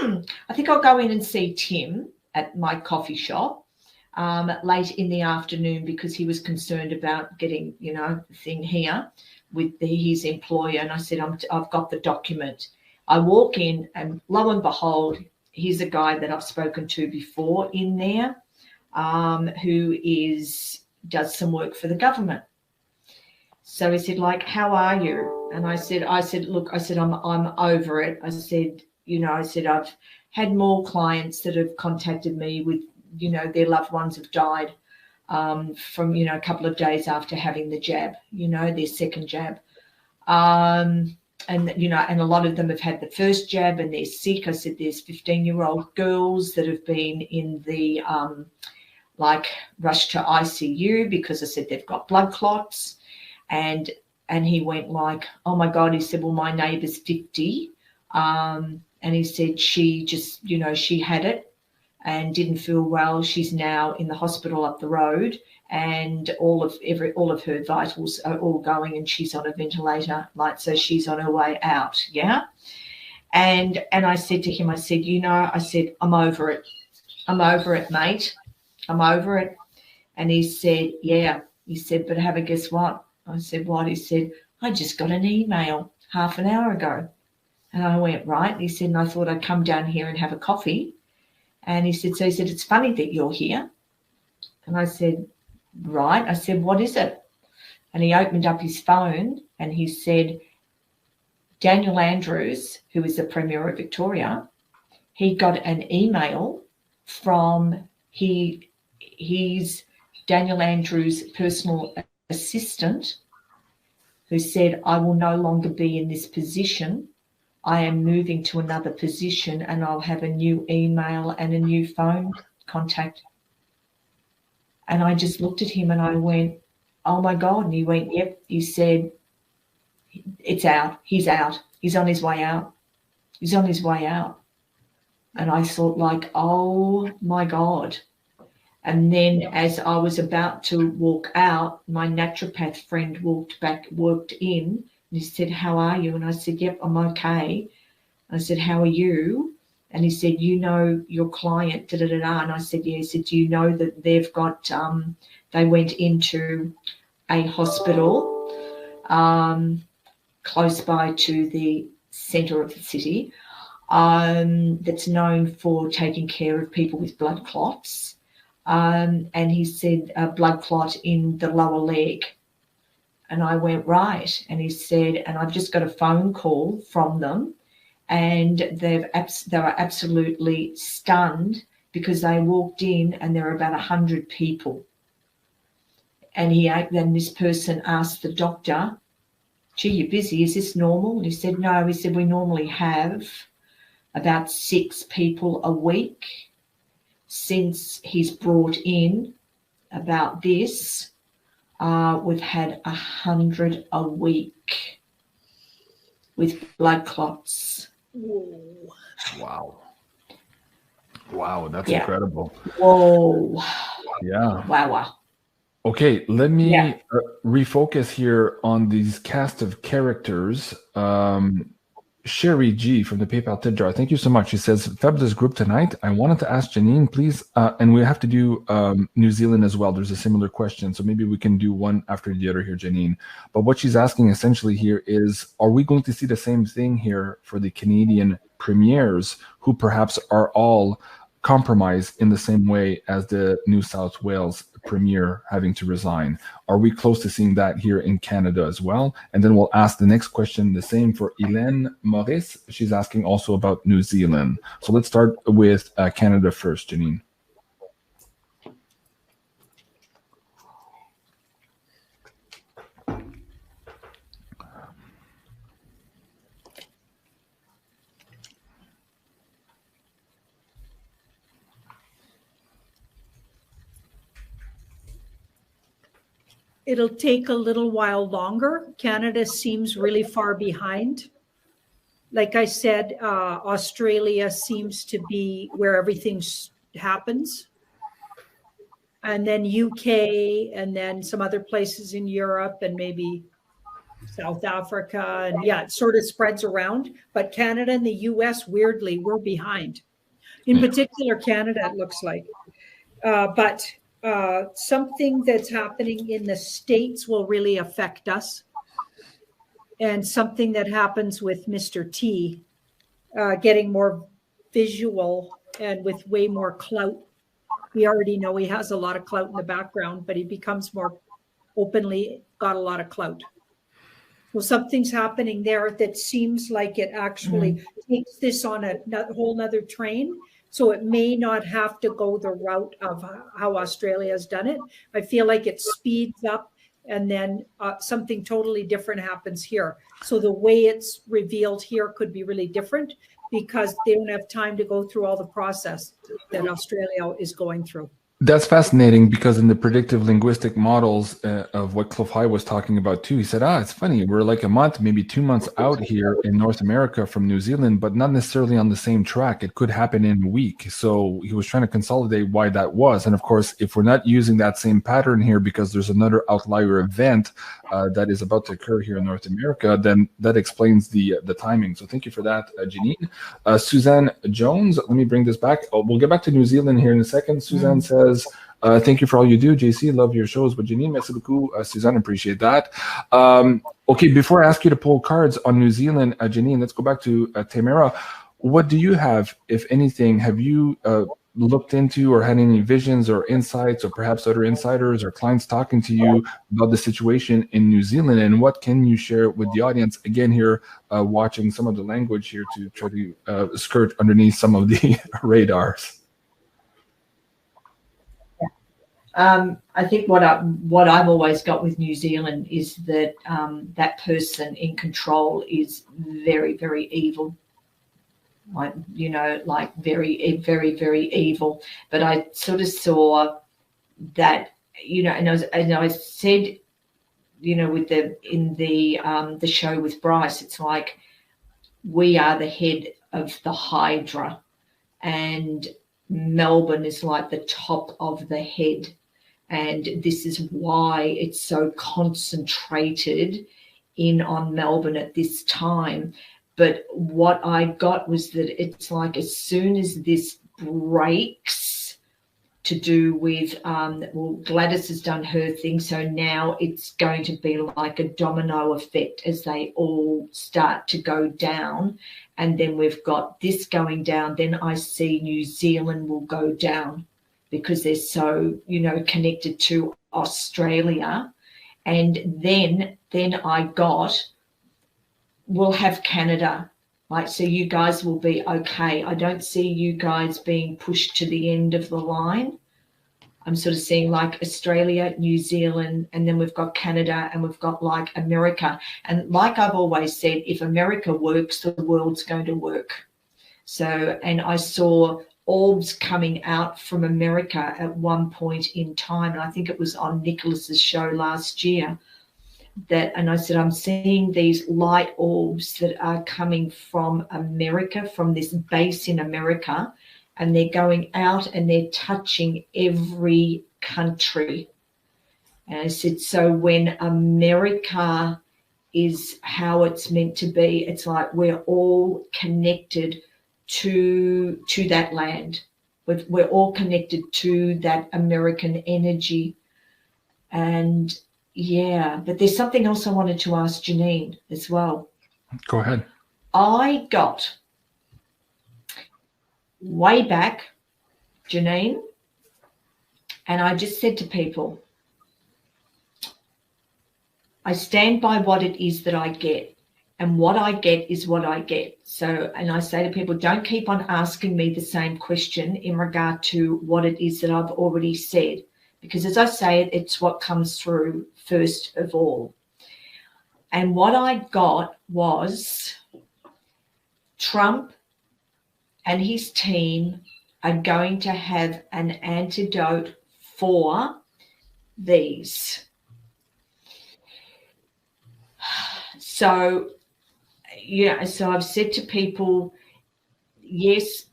I think I'll go in and see Tim at my coffee shop late in the afternoon, because he was concerned about getting, the thing here with his employer. And I said, I've got the document. I walk in and lo and behold, here's a guy that I've spoken to before in there, who does some work for the government. So he said, like, how are you? And I said, look, I'm over it. I said, I've had more clients that have contacted me with, their loved ones have died from, a couple of days after having the jab, their second jab. And a lot of them have had the first jab and they're sick. I said, there's 15-year-old girls that have been in the, rushed to ICU because I said they've got blood clots. And he went like, oh my God. He said, well, my neighbour's 50. And he said she just, she had it and didn't feel well. She's now in the hospital up the road, and all of her vitals are all going, and she's on a ventilator, so she's on her way out. Yeah. And I said to him, I said, I'm over it. I'm over it, mate. I'm over it. And he said, yeah. He said, but have a guess what? I said, what? He said, I just got an email half an hour ago. And I went, right. He said, and I thought I'd come down here and have a coffee. And he said, it's funny that you're here. And I said, right. I said, what is it? And he opened up his phone and he said, Daniel Andrews, who is the Premier of Victoria, he got an email from his Daniel Andrews' personal assistant, who said, I will no longer be in this position. I am moving to another position and I'll have a new email and a new phone contact. And I just looked at him and I went, oh my God. And he went, yep. He said, it's out. He's out. He's on his way out. He's on his way out. And I thought, like, oh my God. And then as I was about to walk out, my naturopath friend walked in, and he said, how are you? And I said, yep, I'm okay. I said, how are you? And he said, your client, da-da-da-da. And I said, yeah. He said, do you know that they've got, they went into a hospital close by to the centre of the city that's known for taking care of people with blood clots. And he said, a blood clot in the lower leg. And I went, right. And he said, and I've just got a phone call from them, and they were absolutely stunned because they walked in and there were about 100 people. And then this person asked the doctor, gee, you're busy. Is this normal? And he said, no. He said, we normally have about 6 people a week. Since he's brought in about this, we've had 100 a week with blood clots. Whoa. Wow, that's incredible. Whoa. Yeah. Wow. Okay, let me refocus here on these cast of characters. Sherry G from the PayPal tip jar. Thank you so much. She says, fabulous group tonight. I wanted to ask Janine, please, and we have to do New Zealand as well. There's a similar question, so maybe we can do one after the other here, Janine. But what she's asking essentially here is, are we going to see the same thing here for the Canadian premiers, who perhaps are all compromised in the same way as the New South Wales premier having to resign? Are we close to seeing that here in Canada as well? And then we'll ask the next question, the same for Hélène Maurice. She's asking also about New Zealand. So let's start with Canada first, Janine. It'll take a little while longer. Canada seems really far behind. Like I said, Australia seems to be where everything happens. and then UK, and then some other places in Europe, and maybe South Africa. And yeah, it sort of spreads around. But Canada and the US, weirdly, we're behind. In particular, Canada, it looks like. But something that's happening in the States will really affect us. And something that happens with Mr. T getting more visual and with way more clout. We already know he has a lot of clout in the background, but he becomes more openly got a lot of clout. So something's happening there that seems like it actually takes this on a whole nother train. So it may not have to go the route of how Australia has done it. I feel like it speeds up, and then something totally different happens here. So the way it's revealed here could be really different because they don't have time to go through all the process that Australia is going through. That's fascinating, because in the predictive linguistic models of what Cliff High was talking about too, he said, it's funny, we're like a month, maybe 2 months out here in North America from New Zealand, but not necessarily on the same track. It could happen in a week. So he was trying to consolidate why that was. And of course, if we're not using that same pattern here because there's another outlier event that is about to occur here in North America, then that explains the timing. So thank you for that, Janine. Suzanne Jones, let me bring this back. We'll get back to New Zealand here in a second. Suzanne says, thank you for all you do, JC. Love your shows. But Janine, merci beaucoup. Suzanne, appreciate that. Okay, before I ask you to pull cards on New Zealand, Janine, let's go back to Tamara. What do you have, if anything? Have you looked into or had any visions or insights, or perhaps other insiders or clients talking to you about the situation in New Zealand? And what can you share with the audience? Again, here, watching some of the language here to try to skirt underneath some of the radars. I think what I've always got with New Zealand is that that person in control is very, very evil. Like, like very, very, very evil. But I sort of saw that, and I said, with the show with Bryce, it's like we are the head of the Hydra, and Melbourne is like the top of the head. And this is why it's so concentrated in on Melbourne at this time. But what I got was that it's like as soon as this breaks to do with, Gladys has done her thing. So now it's going to be like a domino effect as they all start to go down. And then we've got this going down. Then I see New Zealand will go down, because they're so, connected to Australia. And then I got, we'll have Canada. Like, so you guys will be okay. I don't see you guys being pushed to the end of the line. I'm sort of seeing like Australia, New Zealand, and then we've got Canada, and we've got like America. And like I've always said, if America works, the world's going to work. So, and I saw orbs coming out from America at one point in time, and I think it was on Nicholas's show last year, and I said, I'm seeing these light orbs that are coming from America, from this base in America, and they're going out and they're touching every country. And I said, so when America is how it's meant to be, it's like we're all connected to that land. We're all connected to that American energy. And yeah, but there's something else I wanted to ask Janine as well. Go ahead. I got way back, Janine, and I just said to people, I stand by what it is that I get. And what I get is what I get. So, and I say to people, don't keep on asking me the same question in regard to what it is that I've already said. Because as I say it, it's what comes through first of all. And what I got was Trump and his team are going to have an antidote for these. So, so I've said to people, yes,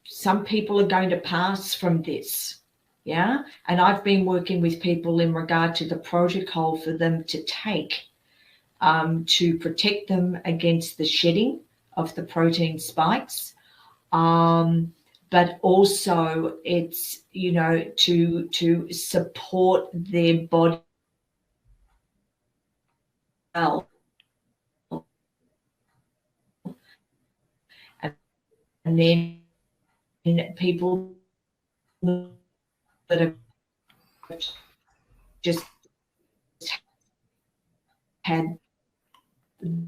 some people are going to pass from this. Yeah. And I've been working with people in regard to the protocol for them to take to protect them against the shedding of the protein spikes. But also it's, to support their body health. And then people that have just had the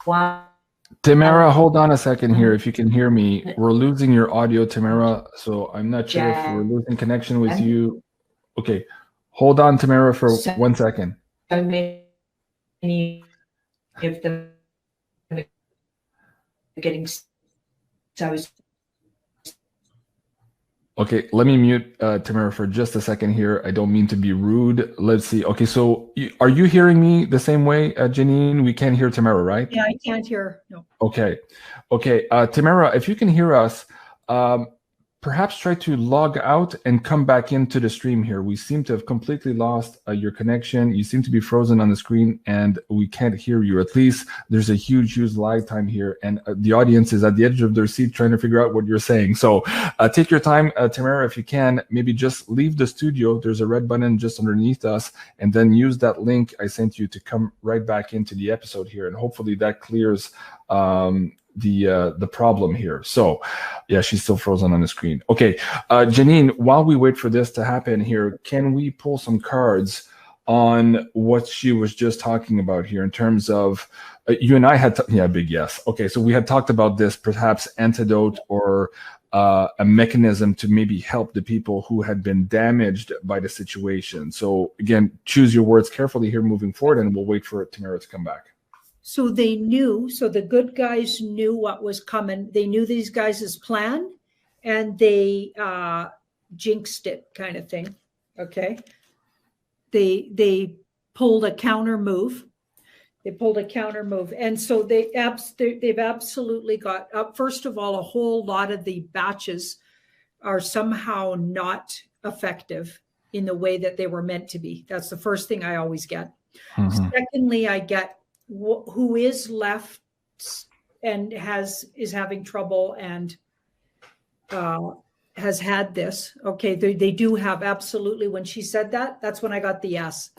one. Tamara, hold on a second here. If you can hear me, we're losing your audio, Tamara. So I'm not sure if we're losing connection with you. Okay, hold on, Tamara, for 1 second. So many of them are getting so. Okay, let me mute Tamara for just a second here. I don't mean to be rude. Let's see. Okay, so are you hearing me the same way, Janine? We can't hear Tamara, right? Yeah, I can't hear. No. Okay. Tamara, if you can hear us, perhaps try to log out and come back into the stream here. We seem to have completely lost your connection. You seem to be frozen on the screen and we can't hear you. At least there's a huge lag time here and the audience is at the edge of their seat trying to figure out what you're saying. So take your time, Tamara, if you can, maybe just leave the studio. There's a red button just underneath us and then use that link I sent you to come right back into the episode here. And hopefully that clears the problem here. So yeah, she's still frozen on the screen. Okay, Janine, while we wait for this to happen here, can we pull some cards on what she was just talking about here in terms of you and I had big yes. Okay, so we had talked about this perhaps antidote or a mechanism to maybe help the people who had been damaged by the situation. So again, choose your words carefully here moving forward and we'll wait for Tamara to come back. So they knew, so the good guys knew what was coming. They knew these guys' plan and they jinxed it kind of thing. Okay. They pulled a counter move. And so they've absolutely got up. First of all, a whole lot of the batches are somehow not effective in the way that they were meant to be. That's the first thing I always get. Mm-hmm. Secondly, I get who is left and is having trouble and has had this. Okay, they do have absolutely. When she said that, that's when I got the yes.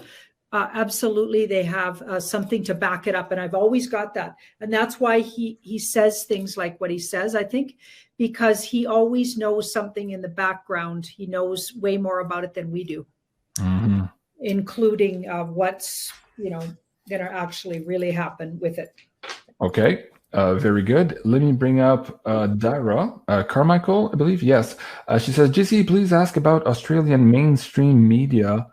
Absolutely, they have something to back it up, and I've always got that, and that's why he says things like what he says. I think because he always knows something in the background. He knows way more about it than we do, mm-hmm. including what's going to actually really happen with it. Okay, very good. Let me bring up Dara Carmichael, I believe. Yes, she says, JC, please ask about Australian mainstream media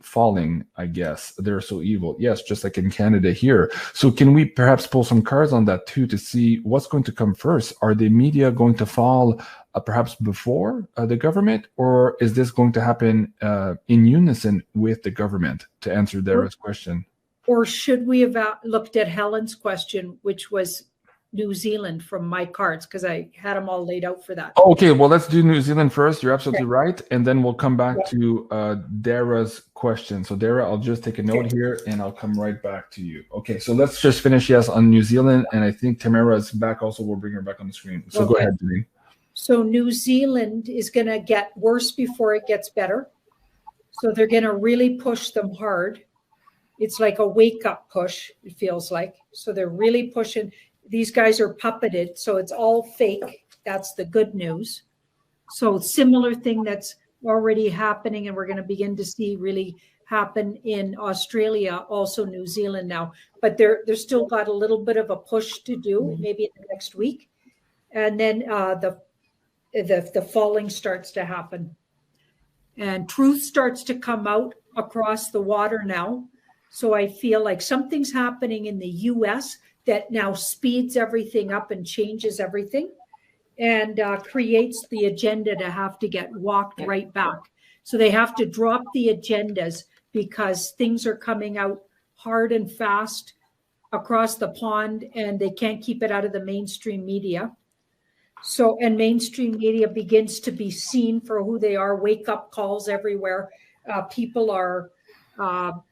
falling, I guess. They're so evil. Yes, just like in Canada here. So can we perhaps pull some cards on that too to see what's going to come first? Are the media going to fall perhaps before the government, or is this going to happen in unison with the government, to answer Dara's question? Or should we have looked at Helen's question, which was New Zealand from my cards, because I had them all laid out for that. Okay, well, let's do New Zealand first. You're absolutely right. And then we'll come back to Dara's question. So Dara, I'll just take a note here and I'll come right back to you. Okay, so let's just finish, yes, on New Zealand. And I think Tamara is back also. We'll bring her back on the screen. So go ahead, Janine. So New Zealand is going to get worse before it gets better. So they're going to really push them hard. It's like a wake-up push, it feels like. So they're really pushing. These guys are puppeted, so it's all fake. That's the good news. So similar thing that's already happening, and we're going to begin to see really happen in Australia, also New Zealand now. But they're still got a little bit of a push to do, maybe in the next week. And then the falling starts to happen. And truth starts to come out across the water now. So I feel like something's happening in the U.S. that now speeds everything up and changes everything and creates the agenda to have to get walked right back. So they have to drop the agendas because things are coming out hard and fast across the pond and they can't keep it out of the mainstream media. So, and mainstream media begins to be seen for who they are. Wake up calls everywhere. People are,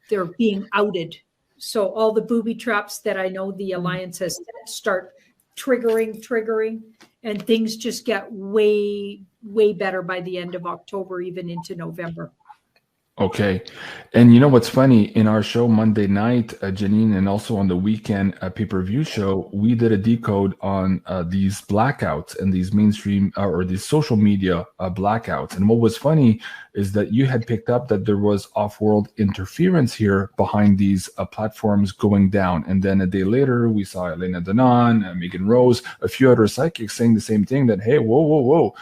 they're being outed. So all the booby traps that I know the Alliance has set start triggering, and things just get way better by the end of October, even into November. Okay. And you know what's funny? In our show Monday night, Janine, and also on the weekend pay-per-view show, we did a decode on these blackouts and these mainstream or these social media blackouts. And what was funny is that you had picked up that there was off-world interference here behind these platforms going down. And then a day later, we saw Elena Danan, Megan Rose, a few other psychics saying the same thing, that, hey, whoa,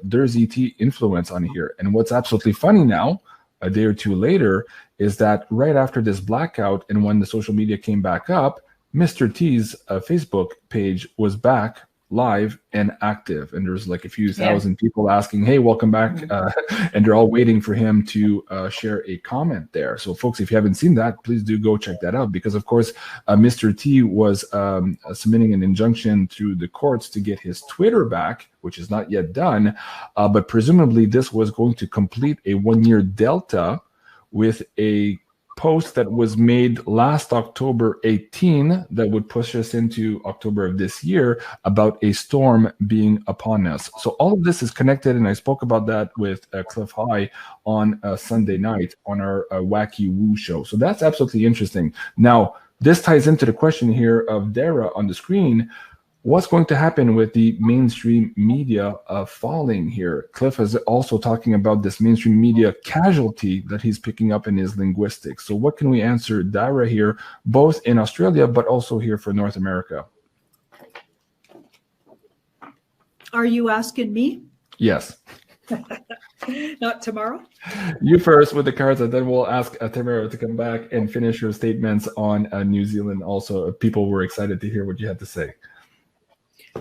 there's ET influence on here. And what's absolutely funny now, a day or two later, is that right after this blackout and when the social media came back up, Mr. T's Facebook page was back live and active. And there's like a few thousand people asking, hey, welcome back. And they're all waiting for him to share a comment there. So folks, if you haven't seen that, please do go check that out, because of course, Mr. T was submitting an injunction through the courts to get his Twitter back, which is not yet done. But presumably this was going to complete a 1-year delta with a post that was made last October 18 that would push us into October of this year about a storm being upon us. So all of this is connected, and I spoke about that with Cliff High on Sunday night on our Wacky Woo show. So that's absolutely interesting. Now, this ties into the question here of Dara on the screen. What's going to happen with the mainstream media falling here? Cliff is also talking about this mainstream media casualty that he's picking up in his linguistics. So what can we answer Dara here, both in Australia, but also here for North America? Are you asking me? Yes. Not tomorrow? You first with the cards, and then we'll ask Tamara to come back and finish her statements on New Zealand. Also, people were excited to hear what you had to say.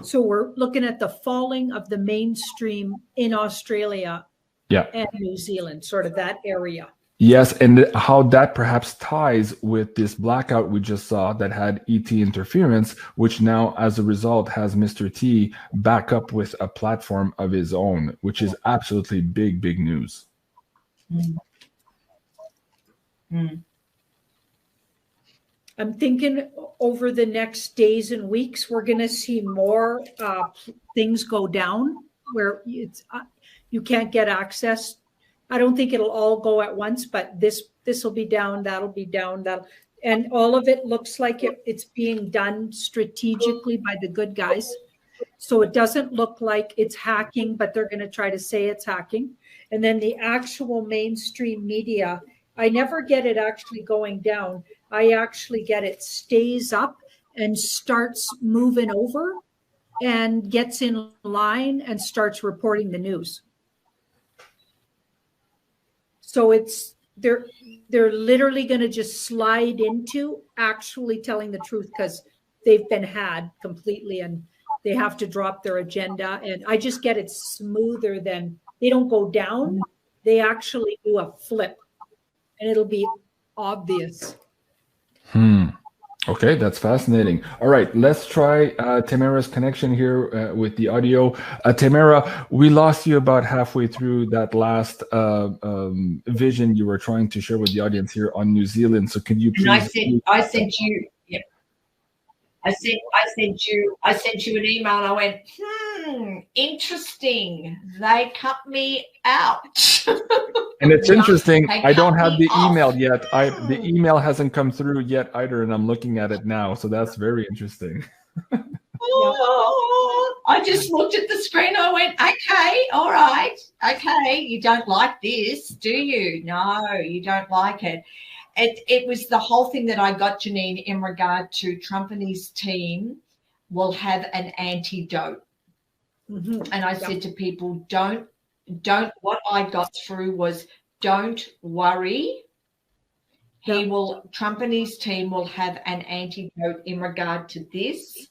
So we're looking at the falling of the mainstream in Australia and New Zealand, sort of that area. Yes, and how that perhaps ties with this blackout we just saw that had ET interference, which now, as a result, has Mr. T back up with a platform of his own, which is absolutely big news. I'm thinking over the next days and weeks, we're going to see more things go down where it's you can't get access. I don't think it'll all go at once, but this will be down, that'll be down, and all of it looks like it's being done strategically by the good guys. So it doesn't look like it's hacking, but they're going to try to say it's hacking. And then the actual mainstream media, I never get it actually going down. I actually get it stays up and starts moving over and gets in line and starts reporting the news. So they're literally going to just slide into actually telling the truth, because they've been had completely and they have to drop their agenda. And I just get it smoother than, they don't go down. They actually do a flip and it'll be obvious. Okay, that's fascinating. All right, let's try Tamara's connection here with the audio. Tamara, we lost you about halfway through that last vision you were trying to share with the audience here on New Zealand. So can you please? And I sent you. Yeah. I sent you an email, and I went, interesting. They cut me out. And it's interesting. I don't have the email yet. The email hasn't come through yet either, and I'm looking at it now. So that's very interesting. I just looked at the screen. I went, okay, all right, okay. You don't like this, do you? No, you don't like it. It was the whole thing that I got, Janine, in regard to Trump and his team will have an antidote. And I said to people, don't, what I got through was, don't worry. Trump and his team will have an antidote in regard to this.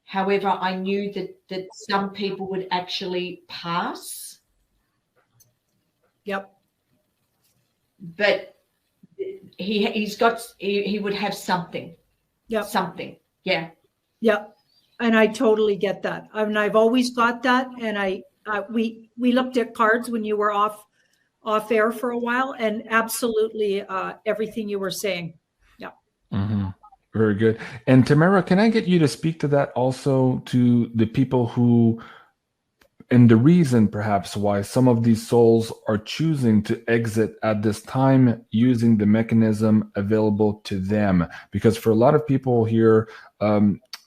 However, I knew that some people would actually pass. But he would have something. Something. And I totally get that. I mean, I've always got that. And we looked at cards when you were off air for a while, and absolutely everything you were saying. Yeah. Mm-hmm. Very good. And Tamara, can I get you to speak to that also, to the people who, and the reason perhaps why some of these souls are choosing to exit at this time using the mechanism available to them? Because for a lot of people here,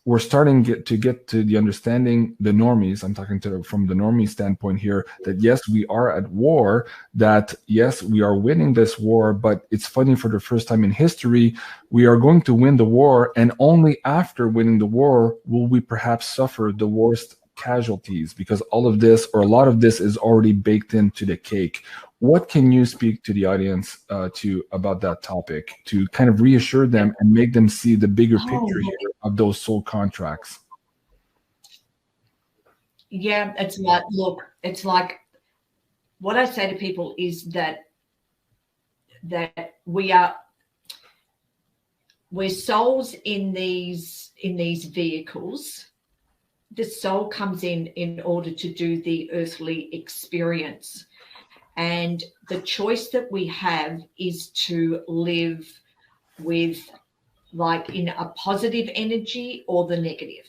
we're starting to get to the understanding, the normies, I'm talking from the normie standpoint here, that yes, we are at war, that yes, we are winning this war, but it's funny, for the first time in history, we are going to win the war, and only after winning the war will we perhaps suffer the worst casualties, because all of this, or a lot of this, is already baked into the cake. What can you speak to the audience about that topic, to kind of reassure them and make them see the bigger picture here of those soul contracts? Yeah, it's like, look, it's like, what I say to people is that we're souls in these vehicles. The soul comes in order to do the earthly experience. And the choice that we have is to live with, like, in a positive energy or the negative.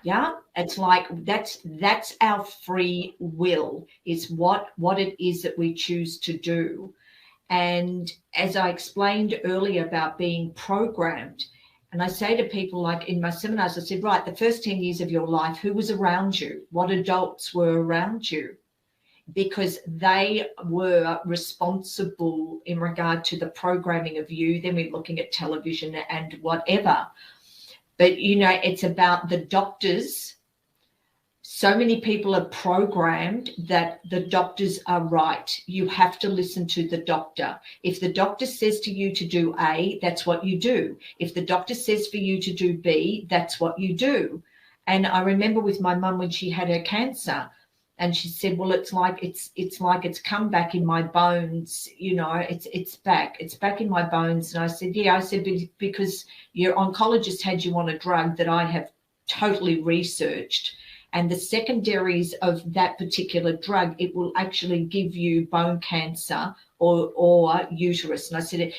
Yeah, it's like that's our free will, is what it is that we choose to do. And as I explained earlier about being programmed, and I say to people, like in my seminars, I said, right, the first 10 years of your life, who was around you? What adults were around you? Because they were responsible in regard to the programming of you. Then we're looking at television and whatever. But, you know, it's about the doctors. So many people are programmed that the doctors are right. You have to listen to the doctor. If the doctor says to you to do A, that's what you do. If the doctor says for you to do B, that's what you do. And I remember with my mum when she had her cancer, and she said, well, it's like it's come back in my bones, you know, it's back in my bones. And I said, yeah, I said, because your oncologist had you on a drug that I have totally researched. And the secondaries of that particular drug, it will actually give you bone cancer or uterus. And I said,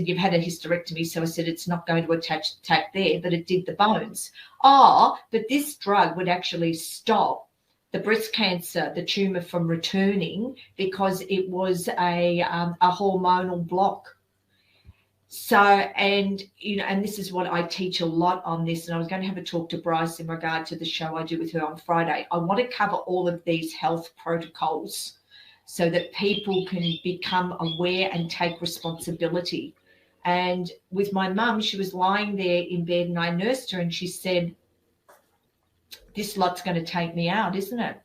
you've had a hysterectomy. So I said, it's not going to attack there, but it did the bones. Oh, but this drug would actually stop the breast cancer, the tumor, from returning, because it was a hormonal block. So, and, you know, and this is what I teach a lot on this, and I was going to have a talk to Bryce in regard to the show I do with her on Friday. I want to cover all of these health protocols so that people can become aware and take responsibility. And with my mum, she was lying there in bed and I nursed her, and she said, this lot's going to take me out, isn't it?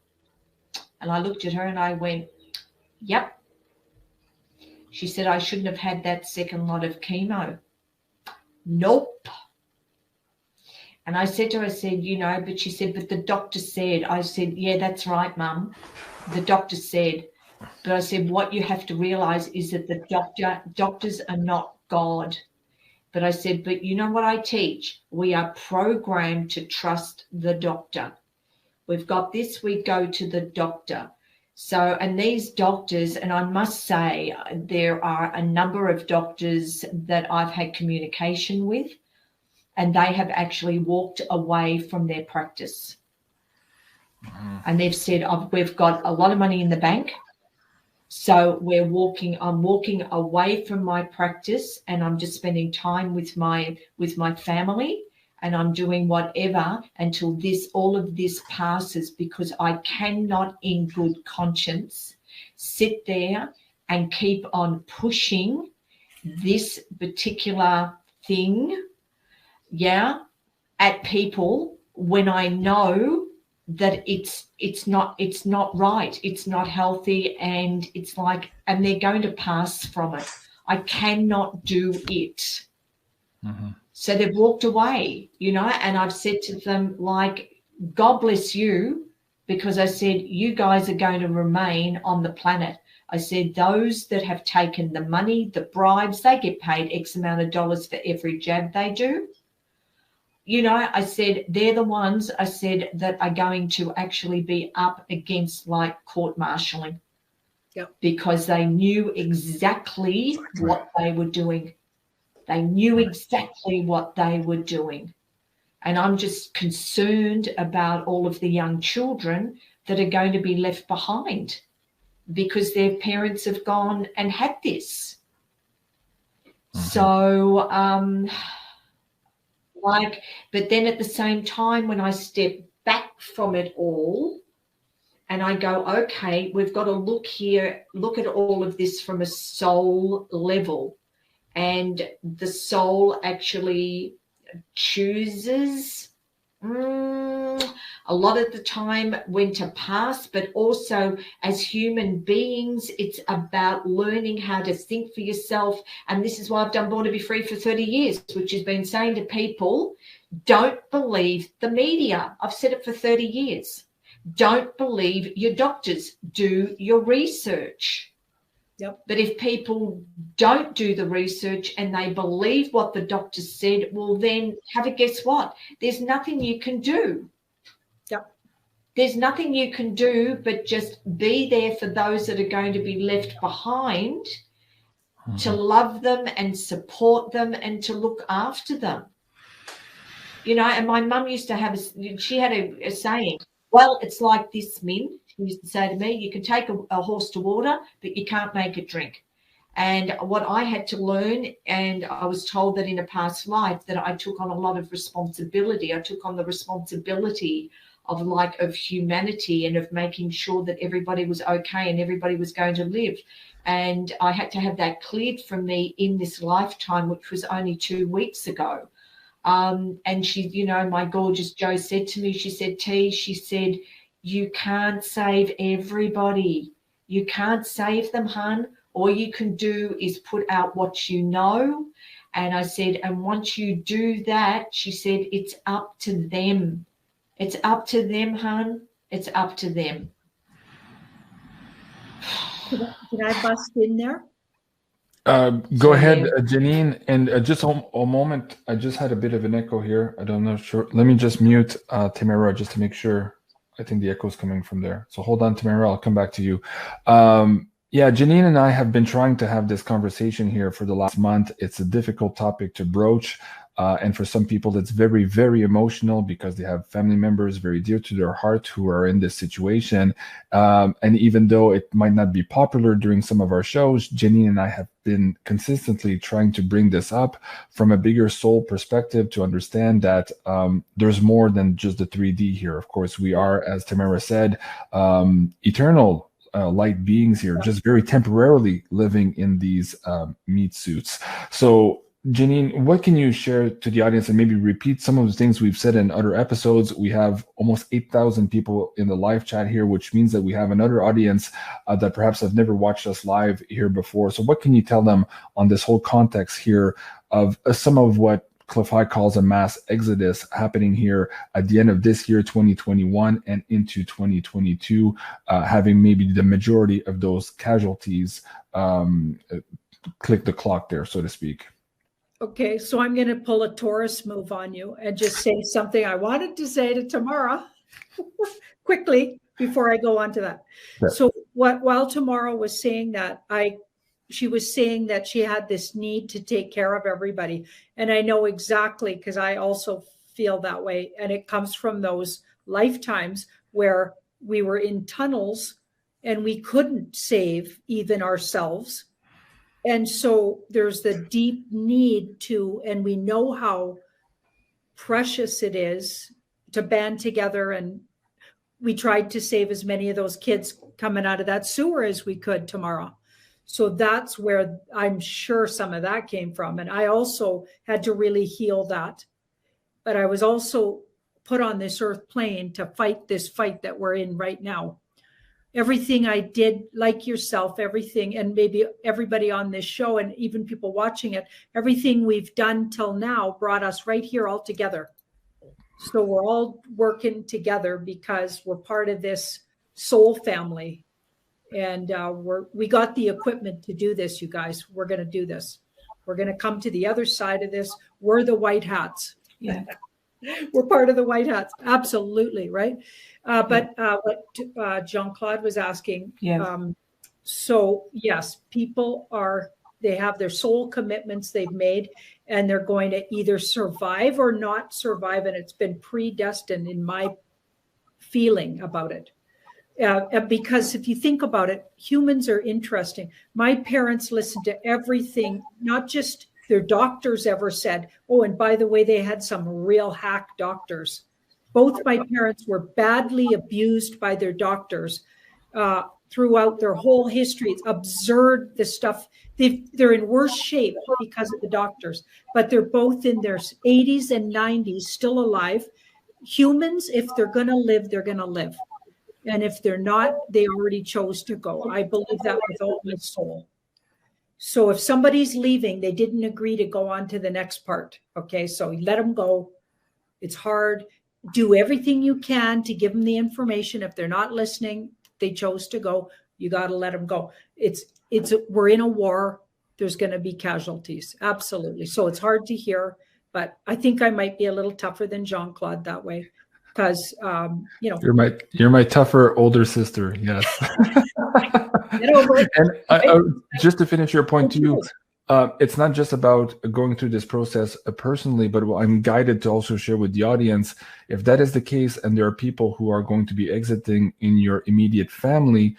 And I looked at her and I went, yep. She said, I shouldn't have had that second lot of chemo. Nope. And I said to her, I said, you know, but she said, but the doctor said. I said, yeah, that's right, Mum. The doctor said. But I said, what you have to realize is that the doctors are not God. But I said, but you know what I teach? We are programmed to trust the doctor. We've got this, we go to the doctor. So, and these doctors, and I must say, there are a number of doctors that I've had communication with, and they have actually walked away from their practice. Mm-hmm. And they've said, we've got a lot of money in the bank. So I'm walking away from my practice, and I'm just spending time with my family, and I'm doing whatever until all of this passes, because I cannot in good conscience sit there and keep on pushing this particular thing, at people when I know that it's not right, it's not healthy, and it's like, and they're going to pass from it. I cannot do it. Mm-hmm. So they've walked away, you know, and I've said to them, like, God bless you, because I said, you guys are going to remain on the planet. I said, those that have taken the money, the bribes, they get paid X amount of dollars for every jab they do. you know, I said, they're the ones, I said, that are going to actually be up against like court-martialing. Yep. Because they knew exactly what they were doing. They knew exactly what they were doing. And I'm just concerned about all of the young children that are going to be left behind because their parents have gone and had this. So, but then at the same time, when I step back from it all and I go, okay, we've got to look at all of this from a soul level. And the soul actually chooses a lot of the time when to pass, but also as human beings, it's about learning how to think for yourself. And this is why I've done Born to Be Free for 30 years, which has been saying to people, don't believe the media. I've said it for 30 years. Don't believe your doctors. Do your research. Yep. But if people don't do the research and they believe what the doctor said, well, then have a guess what? There's nothing you can do. Yep. There's nothing you can do but just be there for those that are going to be left behind, to love them and support them and to look after them. You know, and my mum used to have, she had a saying, well, it's like this, Min. She used to say to me, you can take a horse to water, but you can't make it drink. And what I had to learn, and I was told that in a past life that I took on a lot of responsibility. I took on the responsibility of humanity and of making sure that everybody was okay and everybody was going to live. And I had to have that cleared from me in this lifetime, which was only 2 weeks ago. And she, you know, my gorgeous Jo said to me, she said, T, she said, you can't save everybody. You can't save them, hun. All you can do is put out what you know. And I said, and once you do that, she said, it's up to them. It's up to them, hun. It's up to them. Can I bust in there? Go ahead, Janine. And just a moment. I just had a bit of an echo here. I don't know. Sure. Let me just mute Tamara just to make sure. I think the echo is coming from there. So hold on, Tamara. I'll come back to you. Yeah, Janine and I have been trying to have this conversation here for the last month. It's a difficult topic to broach. And for some people, it's very, very emotional because they have family members very dear to their heart who are in this situation. And even though it might not be popular during some of our shows, Janine and I have been consistently trying to bring this up from a bigger soul perspective to understand that there's more than just the 3D here. Of course, we are, as Tamara said, eternal light beings here, just very temporarily living in these meat suits. So Janine, what can you share to the audience and maybe repeat some of the things we've said in other episodes? We have almost 8,000 people in the live chat here, which means that we have another audience that perhaps have never watched us live here before. So what can you tell them on this whole context here of some of what 𝐓𝐸 calls a mass exodus happening here at the end of this year, 2021, and into 2022, having maybe the majority of those casualties click the clock there, so to speak? Okay, so I'm going to pull a Taurus move on you and just say something I wanted to say to Tamara quickly before I go on to that. Yeah. So while Tamara was saying that, she was saying that she had this need to take care of everybody. And I know exactly, because I also feel that way. And it comes from those lifetimes where we were in tunnels and we couldn't save even ourselves. And so there's the deep need to, and we know how precious it is to band together. And we tried to save as many of those kids coming out of that sewer as we could tomorrow. So that's where I'm sure some of that came from. And I also had to really heal that. But I was also put on this earth plane to fight this fight that we're in right now. Everything I did, like yourself, everything, and maybe everybody on this show and even people watching it, everything we've done till now brought us right here all together. So we're all working together because we're part of this soul family. And we got the equipment to do this, you guys. We're going to do this. We're going to come to the other side of this. We're the white hats. Yeah. We're part of the white hats. Absolutely, right? But what Jean-Claude was asking, so yes, people they have their soul commitments they've made, and they're going to either survive or not survive, and it's been predestined in my feeling about it. Because if you think about it, humans are interesting. My parents listened to everything, not just their doctors ever said. Oh, and by the way, they had some real hack doctors. Both my parents were badly abused by their doctors throughout their whole history. It's absurd, the stuff. They're in worse shape because of the doctors, but they're both in their 80s and 90s, still alive. Humans, if they're going to live, they're going to live. And if they're not, they already chose to go. I believe that with all my soul. So if somebody's leaving, they didn't agree to go on to the next part. Okay, so let them go. It's hard. Do everything you can to give them the information. If they're not listening, they chose to go. You got to let them go. We're in a war. There's going to be casualties. Absolutely. So it's hard to hear, but I think I might be a little tougher than Jean-Claude that way. Because you're my tougher older sister, yes. And just to finish your point too, it's not just about going through this process personally, but I'm guided to also share with the audience, if that is the case and there are people who are going to be exiting in your immediate family,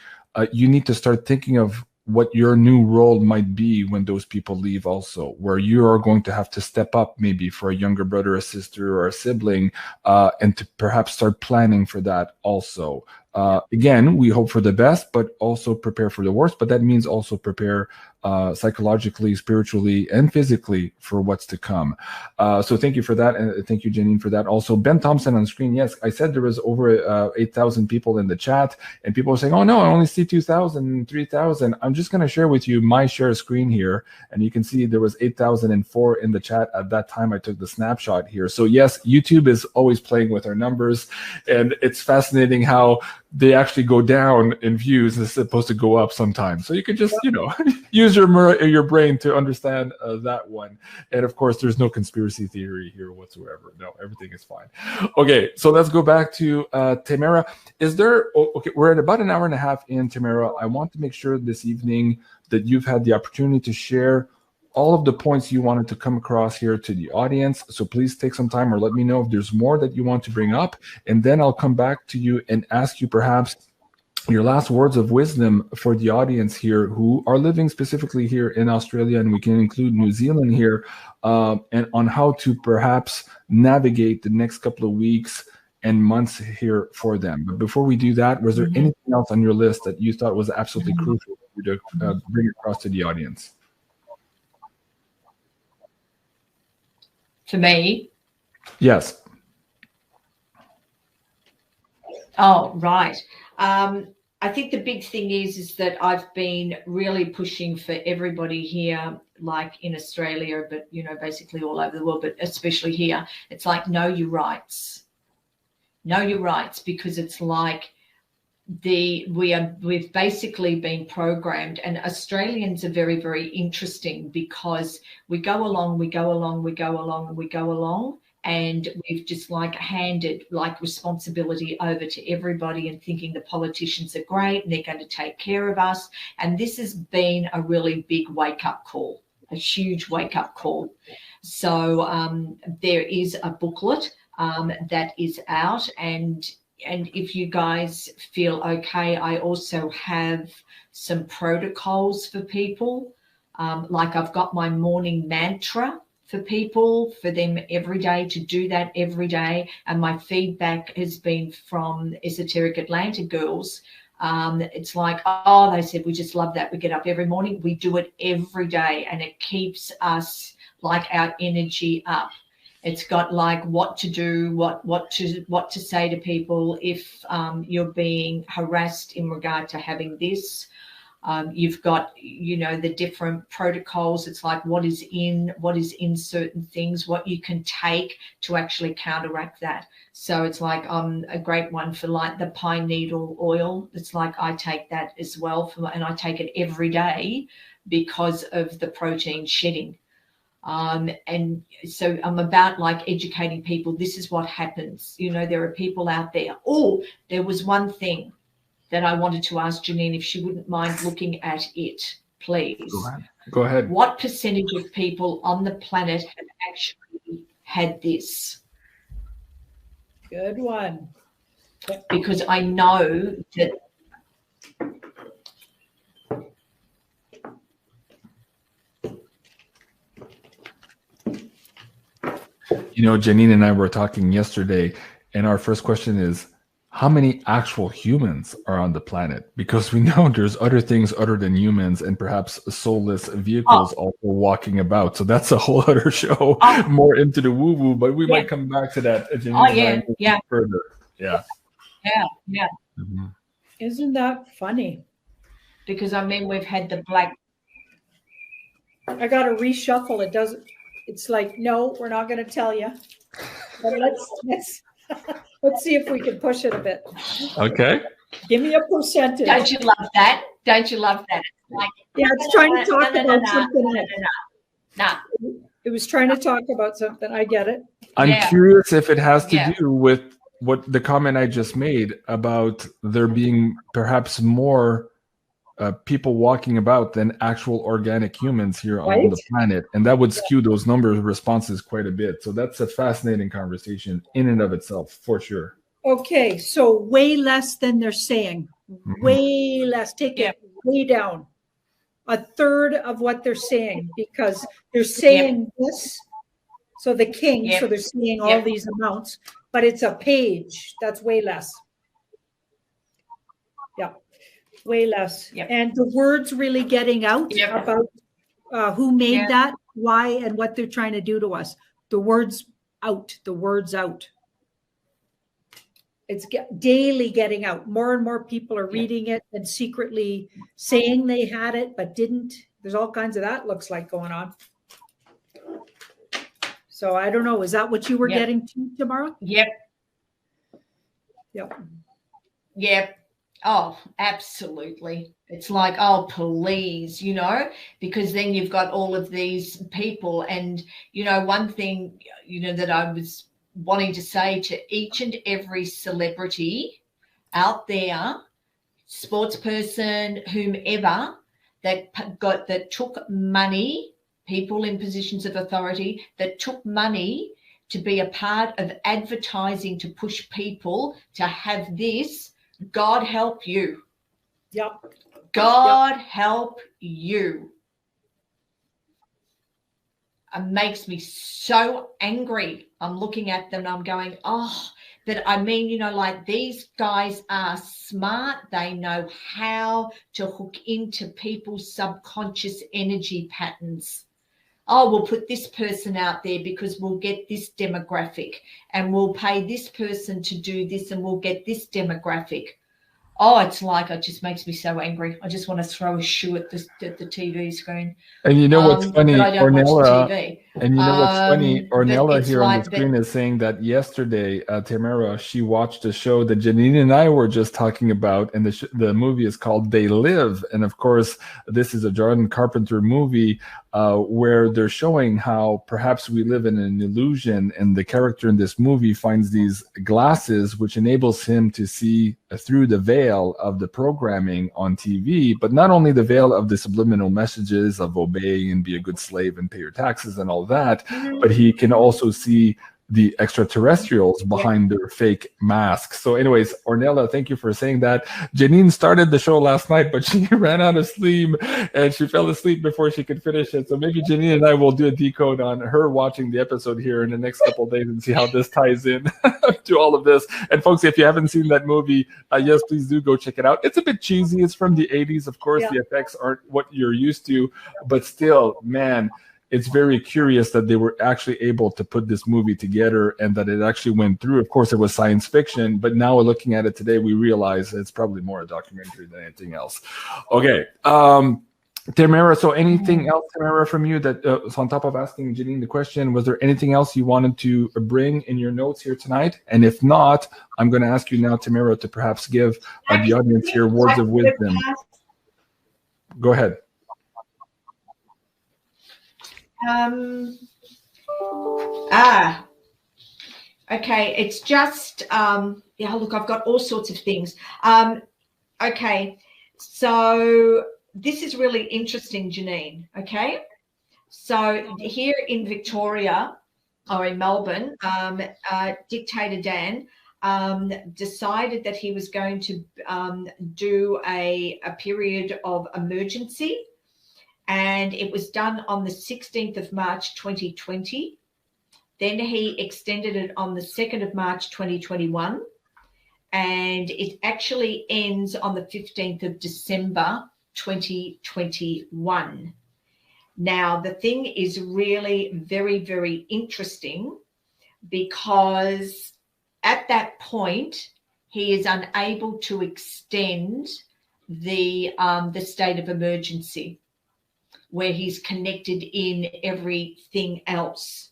you need to start thinking of what your new role might be when those people leave also, where you are going to have to step up maybe for a younger brother, a sister, or a sibling, and to perhaps start planning for that also. Again, we hope for the best, but also prepare for the worst. But that means also prepare psychologically, spiritually, and physically for what's to come. So thank you for that. And thank you, Janine, for that. Also, Ben Thompson on the screen. Yes, I said there was over 8,000 people in the chat, and people are saying, oh, no, I only see 2,000, 3,000. I'm just going to share with you my share screen here. And you can see there was 8,004 in the chat at that time. I took the snapshot here. So yes, YouTube is always playing with our numbers. And it's fascinating how they actually go down in views. It's supposed to go up sometimes. So you could just, use your brain to understand that one. And of course, there's no conspiracy theory here whatsoever. No, everything is fine. Okay, so let's go back to Tamara. Okay, we're at about an hour and a half in, Tamara. I want to make sure this evening that you've had the opportunity to share all of the points you wanted to come across here to the audience. So please take some time or let me know if there's more that you want to bring up. And then I'll come back to you and ask you perhaps your last words of wisdom for the audience here who are living specifically here in Australia, and we can include New Zealand here, and on how to perhaps navigate the next couple of weeks and months here for them. But before we do that, was there anything else on your list that you thought was absolutely crucial to bring across to the audience? For me? Yes. Oh, right. I think the big thing is that I've been really pushing for everybody here, like in Australia, but, basically all over the world, but especially here. It's like, know your rights. Know your rights, because it's like we've basically been programmed, and Australians are very, very interesting because we go along, and we've just handed responsibility over to everybody and thinking the politicians are great and they're going to take care of us. And this has been a really big wake-up call, a huge wake-up call. So there is a booklet that is out, and if you guys feel okay, I also have some protocols for people. I've got my morning mantra for people, for them every day, to do that every day. And my feedback has been from Esoteric Atlanta girls. It's like, oh, they said, we just love that. We get up every morning. We do it every day, and it keeps us our energy up. It's got what to do, what to say to people if you're being harassed in regard to having this. You've got, the different protocols. It's what is in certain things, what you can take to actually counteract that. So it's a great one for the pine needle oil. It's I take that as well, and I take it every day because of the protein shedding. And so I'm about like educating people. This is what happens. You know, there are people out there. Oh, there was one thing that I wanted to ask Janine, if she wouldn't mind looking at it, please. Go ahead. What percentage of people on the planet have actually had this? Good one. Because I know that you know, Janine and I were talking yesterday, and our first question is, how many actual humans are on the planet? Because we know there's other things other than humans and perhaps soulless vehicles also walking about. So that's a whole other show, more into the woo-woo, but we might come back to that. Janine further. Yeah. Mm-hmm. Isn't that funny? Because I mean, we've had the black. I got to reshuffle. It doesn't. It's like, no, we're not going to tell you. But let's see if we can push it a bit. Okay. Give me a percentage. Don't you love that? Don't you love that? Like, yeah, it's trying to talk about something. No. It was trying to talk about something. I get it. I'm curious if it has to do with what the comment I just made about there being perhaps more people walking about than actual organic humans here on the planet, and that would skew those numbers responses quite a bit. So that's a fascinating conversation in and of itself, for sure. Okay, so way less than they're saying. Way less. Take it way down. A third of what they're saying, because they're saying this. So the king, so they're saying all these amounts, but it's a page. That's way less. Yeah. Way less. And the words really getting out about who made that, why, and what they're trying to do to us. The words out. The words out. It's daily getting out. More and more people are reading it and secretly saying they had it but didn't. There's all kinds of that looks like going on. So I don't know. Is that what you were getting to tomorrow? Yep. Yep. Yep. Oh, absolutely. It's like, oh, please, you know, because then you've got all of these people. And, you know, one thing, you know, that I was wanting to say to each and every celebrity out there, sports person, whomever, that took money, people in positions of authority that took money to be a part of advertising to push people to have this, God help you. Yep. God help you. It makes me so angry. I'm looking at them and I'm going, oh, but I mean, you know, like these guys are smart. They know how to hook into people's subconscious energy patterns. Oh, we'll put this person out there because we'll get this demographic, and we'll pay this person to do this and we'll get this demographic. Oh, it's like, it just makes me so angry. I just want to throw a shoe at the TV screen. And you know what's funny, but I don't watch the TV. And you know what's funny, Ornella here on the screen is saying that yesterday, Tamara, she watched a show that Janine and I were just talking about, and the movie is called They Live. And of course, this is a John Carpenter movie where they're showing how perhaps we live in an illusion, and the character in this movie finds these glasses which enables him to see through the veil of the programming on TV, but not only the veil of the subliminal messages of obey and be a good slave and pay your taxes and all that, but he can also see the extraterrestrials behind their fake masks. So anyways, Ornella, thank you for saying that. Janine started the show last night, but she ran out of steam and she fell asleep before she could finish it. So maybe Janine and I will do a decode on her watching the episode here in the next couple of days and see how this ties in to all of this. And folks, if you haven't seen that movie, yes, please do go check it out. It's a bit cheesy. It's from the 80s. Of course, the effects aren't what you're used to, but still, man, it's very curious that they were actually able to put this movie together and that it actually went through. Of course, it was science fiction, but now looking at it today, we realize it's probably more a documentary than anything else. Okay. Tamara, so anything else, Tamara, from you that so on top of asking Janine the question, was there anything else you wanted to bring in your notes here tonight? And if not, I'm going to ask you now, Tamara, to perhaps give the audience here words of wisdom. Go ahead. Okay, it's just yeah, look, I've got all sorts of things. Okay, so this is really interesting, Janine. Okay, so here in Victoria or in Melbourne, Dictator Dan decided that he was going to do a period of emergency, and it was done on the 16th of March 2020. Then he extended it on the 2nd of March 2021, and it actually ends on the 15th of December 2021. Now, the thing is really very, very interesting, because at that point, he is unable to extend the state of emergency, where he's connected in everything else.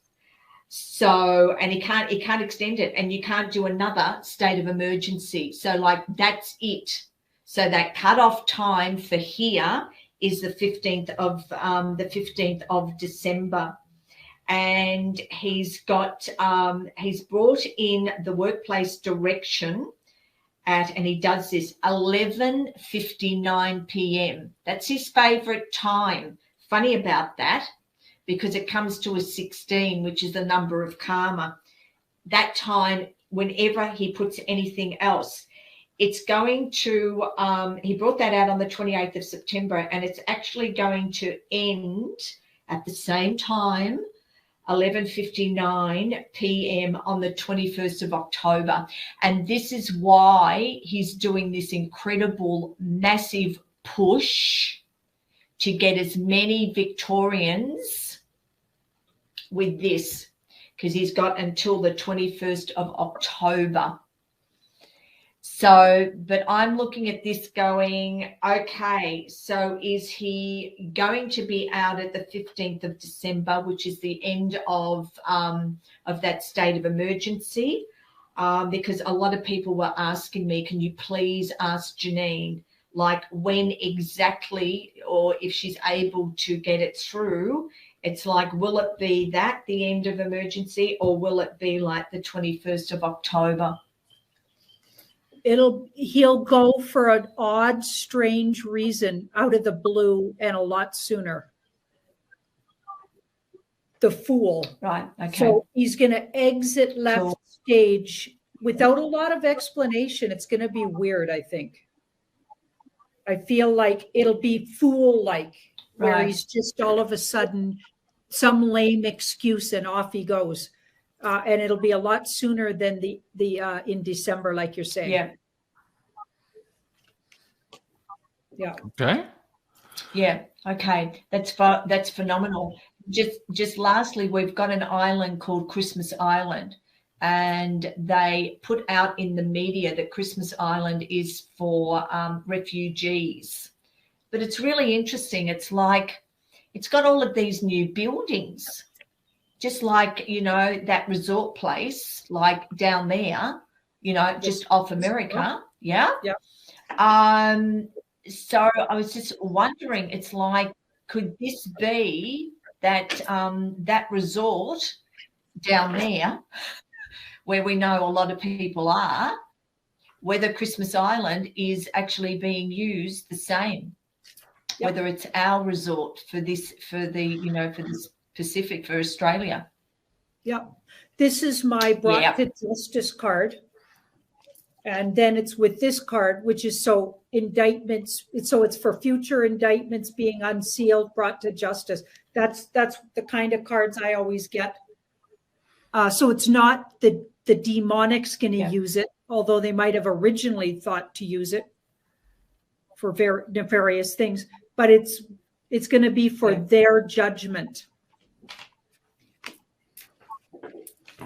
So, and he can't extend it, and you can't do another state of emergency. So, like, that's it. So that cutoff time for here is the 15th of December. And he's got he's brought in the workplace direction and he does this 11:59 p.m. That's his favorite time. Funny about that, because it comes to a 16, which is the number of karma. That time, whenever he puts anything else, it's going to, he brought that out on the 28th of September, and it's actually going to end at the same time, 11:59 p.m. on the 21st of October. And this is why he's doing this incredible, massive push to get as many Victorians with this, because he's got until the 21st of October. So, but I'm looking at this going, okay, so is he going to be out at the 15th of December, which is the end of that state of emergency? Because a lot of people were asking me, can you please ask Janine, like, when exactly, or if she's able to get it through? It's like, will it be that, the end of emergency, or will it be like the 21st of October? He'll go for an odd, strange reason out of the blue and a lot sooner. The Fool. Right, okay. So he's going to exit left stage without a lot of explanation. It's going to be weird, I think. I feel like it'll be Fool-like, where he's just all of a sudden some lame excuse and off he goes. And it'll be a lot sooner than the in December, like you're saying. Yeah. Yeah. Okay. Yeah. Okay. That's phenomenal. Just lastly, we've got an island called Christmas Island, and they put out in the media that Christmas Island is for refugees. But it's really interesting. It's like, it's got all of these new buildings, just like, you know, that resort place, like down there, you know, just off America. Yeah. Yeah. So I was just wondering, it's like, could this be that that resort down there where we know a lot of people are, whether Christmas Island is actually being used the same, whether it's our resort for this, for the, you know, for this Pacific, for Australia. Yeah. This is my brought to justice card. And then it's with this card, which is so indictments. So it's for future indictments being unsealed, brought to justice. That's the kind of cards I always get. So it's not the demonic's going to use it, although they might have originally thought to use it for nefarious things. But it's going to be for their judgment.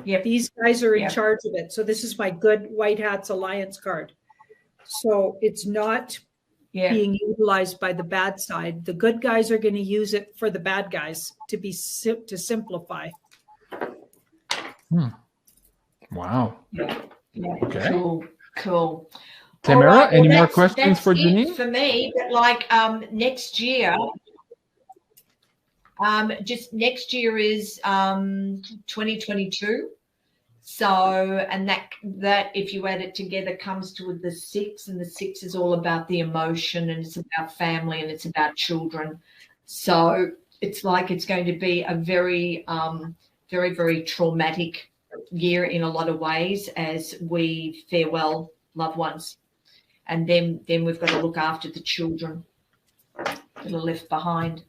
Yep. These guys are in charge of it. So this is my good White Hats Alliance card. So it's not being utilized by the bad side. The good guys are going to use it for the bad guys to simplify. Wow. Yeah. Okay. Cool. Tamara, right, any more questions for Janine? For me, but like next year. Just next year is 2022. So, and that if you add it together comes to the 6, and the 6 is all about the emotion, and it's about family, and it's about children. So it's like it's going to be a very, very, very traumatic year in a lot of ways as we farewell loved ones. And then we've got to look after the children that are left behind.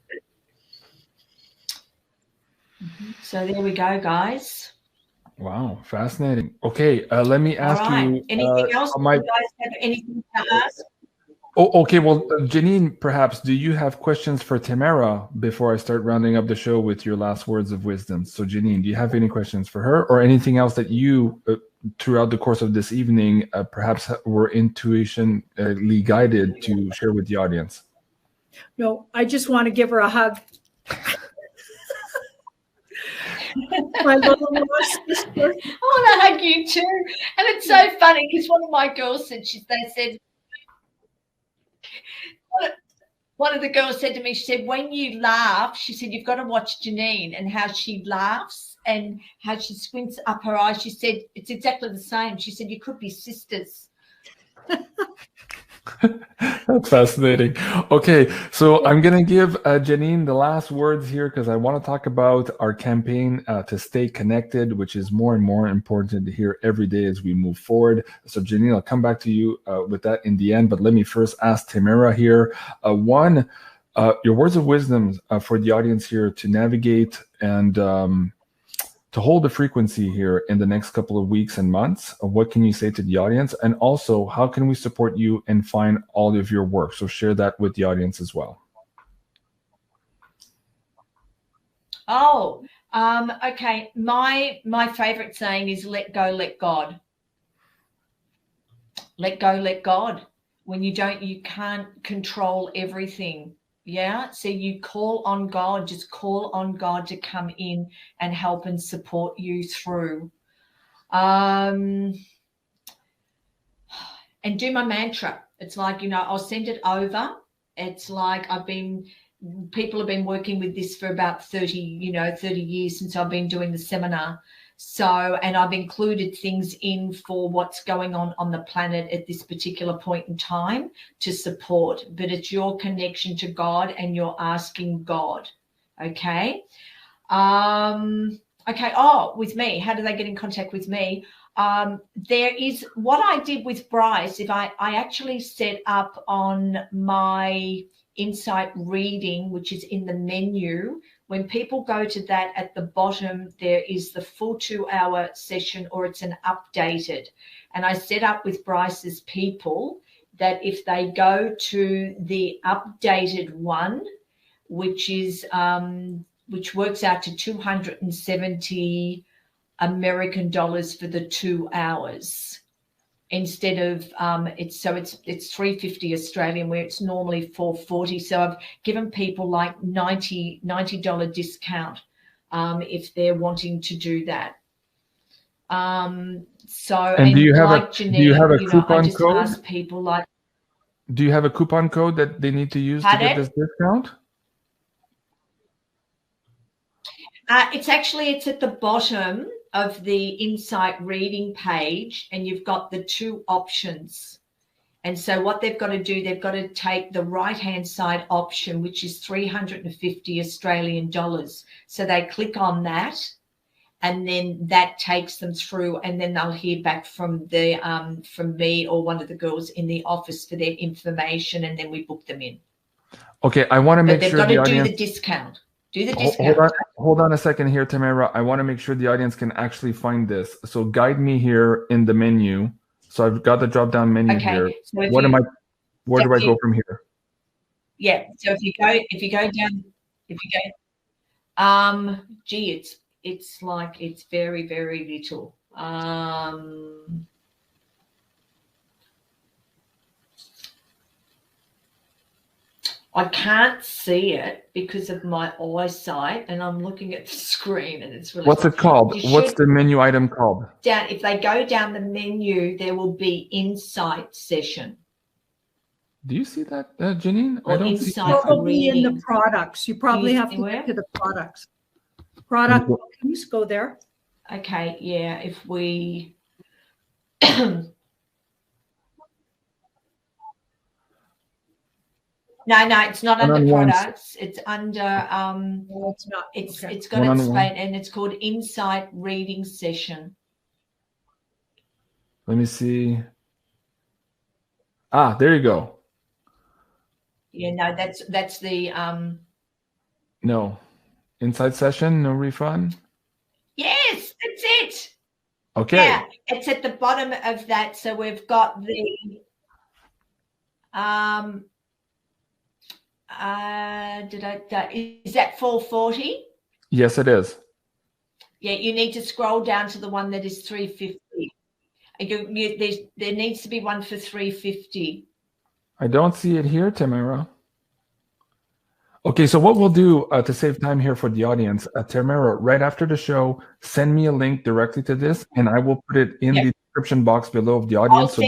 So there we go, guys. Wow, fascinating. Okay, let me ask you. Anything else? You guys have anything to ask? Oh, okay. Well, Janine, perhaps, do you have questions for Tamara before I start rounding up the show with your last words of wisdom? So, Janine, do you have any questions for her, or anything else that you, throughout the course of this evening, perhaps were intuitionally guided to share with the audience? No, I just want to give her a hug. My little lost sister. I want to hug you too. And it's so funny because one of my girls said, one of the girls said to me, she said, when you laugh, she said, you've got to watch Janine and how she laughs and how she squints up her eyes. She said, it's exactly the same. She said, you could be sisters. That's fascinating. Okay, so I'm going to give Janine the last words here because I want to talk about our campaign to stay connected, which is more and more important to hear every day as we move forward. So Janine, I'll come back to you with that in the end, but let me first ask Tamara here. One, your words of wisdom for the audience here to navigate and to hold the frequency here in the next couple of weeks and months. What can you say to the audience? And also, how can we support you and find all of your work? So share that with the audience as well. Oh, okay. My favorite saying is let go, let God. Let go, let God. When you can't control everything. Yeah, so you call on God, just call on God to come in and help and support you through. And do my mantra. It's like, I'll send it over. It's like people have been working with this for about 30 years since I've been doing the seminar. So, and I've included things in for what's going on the planet at this particular point in time to support, but it's your connection to God and you're asking God. Okay. Okay. Oh, with me, how do they get in contact with me? There is what I did with Bryce. If I actually set up on my insight reading, which is in the menu. When people go to that, at the bottom, there is the full 2-hour session, or it's an updated. And I set up with Bryce's people that if they go to the updated one, which which works out to 270 American dollars for the 2 hours. Instead of it's 350 Australian, where it's normally 440. So I've given people like $90 discount if they're wanting to do that. And do you have a coupon code? Ask people like, do you have a coupon code that they need to use to get this discount? It's at the bottom of the insight reading page, and you've got the 2 options. And so what they've got to do, they've got to take the right-hand side option, which is 350 Australian dollars. So they click on that, and then that takes them through, and then they'll hear back from from me or one of the girls in the office for their information, and then we book them in. Okay, I want to make sure they've got to do the discount. Do the discount. Hold on a second here, Tamara. I want to make sure the audience can actually find this. So guide me here in the menu. So I've got the drop-down menu here. So where do I go from here? Yeah. So if you go down, it's like it's very, very little. I can't see it because of my eyesight, and I'm looking at the screen, and it's really. What's it called? What's the menu item called? If they go down the menu, there will be insight session. Do you see that, Janine? Or I don't see insight Probably in the reading. products. You probably have to get to the products. Product bookings, go there. Okay, yeah, if we No, it's not under products. It's under No, it's not. It's got to explain, and it's called Insight Reading Session. Let me see. Ah, there you go. Yeah, no, that's the no. Inside session, no refund. Yes, that's it. Okay. Yeah, it's at the bottom of that. So we've got the is that 440? Yes, it is. Yeah, you need to scroll down to the one that is 350. There needs to be one for 350. I don't see it here, Tamara. Okay, so what we'll do to save time here for the audience, Tamara, right after the show, send me a link directly to this, and I will put it in the description box below of the audience.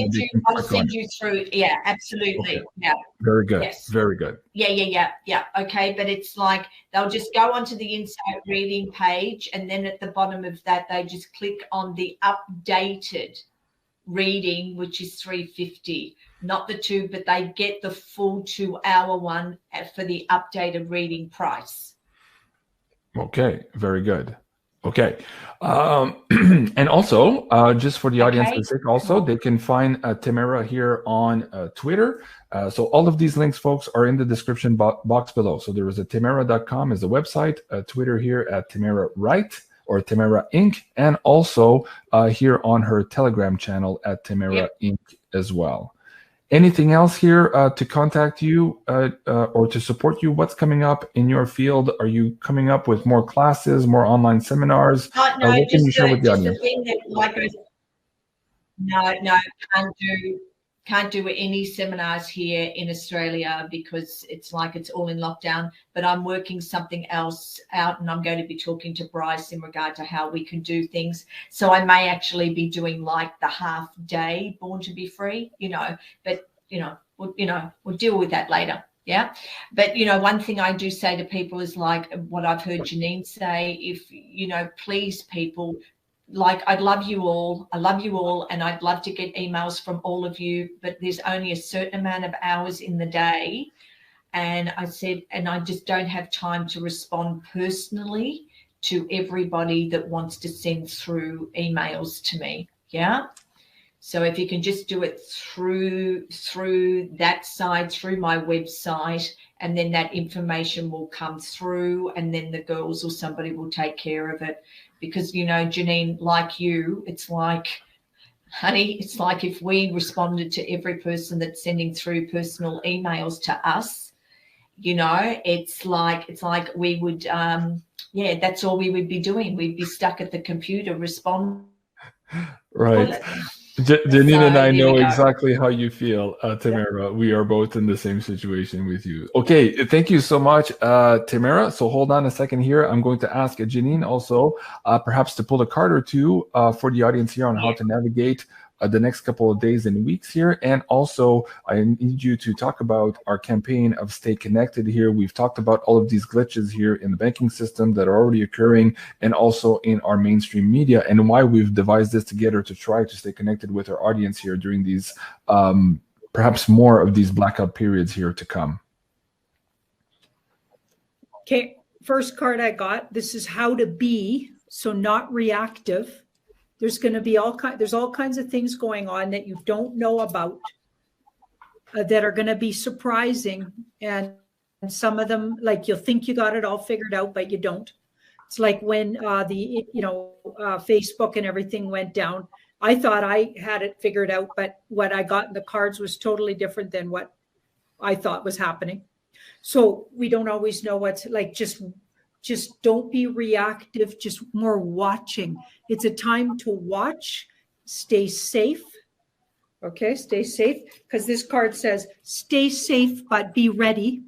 I'll send you through. Yeah, absolutely. Okay. Yeah. Very good. Yes. Very good. Yeah. Okay, but it's like they'll just go onto the Insight Reading page, and then at the bottom of that, they just click on the updated reading, which is 350. Not the 2, but they get the full 2-hour one for the updated reading price. Okay, very good. Okay. And also, just for the audience's sake, also, they can find Tamara here on Twitter. So all of these links, folks, are in the description box below. So there is a tamara.com is the website, Twitter here at Tamara Wright or Tamara Inc., and also here on her Telegram channel at Tamara Inc. as well. Anything else here to contact you or to support you? What's coming up in your field? Are you coming up with more classes, more online seminars? No, what can you share with the audience? The thing that, like, can't do any seminars here in Australia because it's like it's all in lockdown. But I'm working something else out, and I'm going to be talking to Bryce in regard to how we can do things. So I may actually be doing like the half day Born to Be Free, but we'll deal with that later. Yeah. But, one thing I do say to people is like what I've heard Janine say, if, please people, like, I love you all, and I'd love to get emails from all of you, but there's only a certain amount of hours in the day. And I said, and I just don't have time to respond personally to everybody that wants to send through emails to me. Yeah. So if you can just do it through that side, through my website, and then that information will come through, and then the girls or somebody will take care of it. Because, Janine, like you, it's like, honey, it's like if we responded to every person that's sending through personal emails to us, it's like we would, that's all we would be doing. We'd be stuck at the computer responding. Right. Janine and I know exactly how you feel, Tamara. We are both in the same situation with you. Okay, thank you so much, Tamara. So hold on a second here. I'm going to ask Janine also perhaps to pull a card or two for the audience here on how to navigate the next couple of days and weeks here. And also, I need you to talk about our campaign of Stay Connected here. We've talked about all of these glitches here in the banking system that are already occurring, and also in our mainstream media, and why we've devised this together to try to stay connected with our audience here during these, perhaps more of these blackout periods here to come. Okay, first card I got, this is how to be, so not reactive. There's going to be all kinds of things going on that you don't know about that are going to be surprising. And some of them, like, you'll think you got it all figured out, but you don't. It's like when Facebook and everything went down. I thought I had it figured out, but what I got in the cards was totally different than what I thought was happening. So we don't always know what's like. Just don't be reactive, just more watching. It's a time to watch, stay safe. Okay, stay safe, because this card says stay safe, but be ready.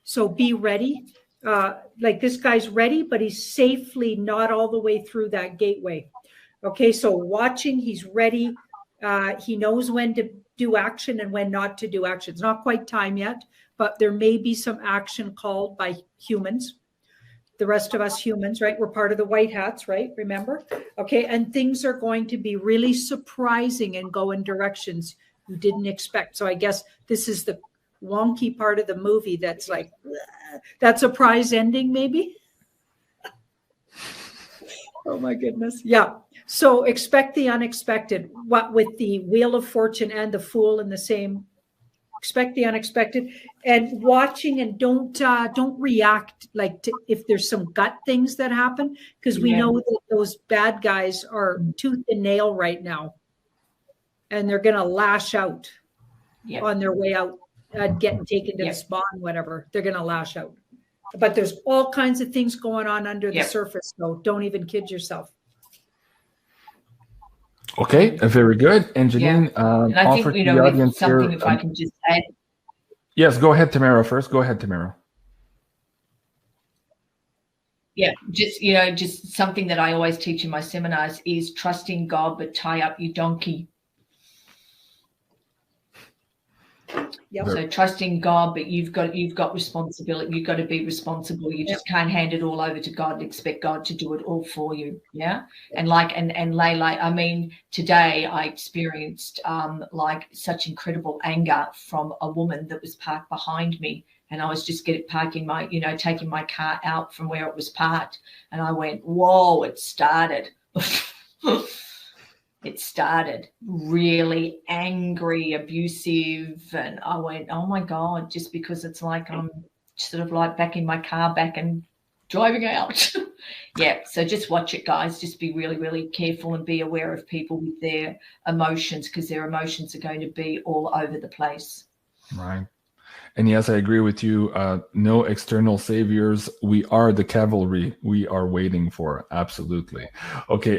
So be ready. Like, this guy's ready, but he's safely not all the way through that gateway. Okay, so watching, he's ready. He knows when to do action and when not to do action. It's not quite time yet, but there may be some action called by humans. The rest of us humans, right? We're part of the white hats, right? Remember? Okay. And things are going to be really surprising and go in directions you didn't expect. So I guess this is the wonky part of the movie that's like, that surprise ending, maybe. Oh my goodness. Yeah. So expect the unexpected. What with the Wheel of Fortune and the Fool in the same. Expect the unexpected, and watching, and don't react like if there's some gut things that happen, because we know that those bad guys are tooth and nail right now, and they're going to lash out on their way out, getting taken to the spawn, whatever. They're going to lash out. But there's all kinds of things going on under the surface, so don't even kid yourself. Okay, very good. And Janine, and I think, the audience something, here, if I can just add. Yes, go ahead, Tamara, first. Go ahead, Tamara. Yeah, just something that I always teach in my seminars is trust in God, but tie up your donkey. Yep. So trust in God, but you've got responsibility. You've got to be responsible. You just can't hand it all over to God and expect God to do it all for you. Yeah. And Layla, I mean, today I experienced like such incredible anger from a woman that was parked behind me. And I was just taking my car out from where it was parked. And I went, whoa, it started. It started really angry, abusive, and I went, oh my God, just because it's like I'm sort of like back in my car back and driving out. Yeah, so just watch it, guys. Just be really, really careful and be aware of people with their emotions, because their emotions are going to be all over the place. Right. And yes, I agree with you. No external saviors. We are the cavalry we are waiting for. Absolutely. Okay.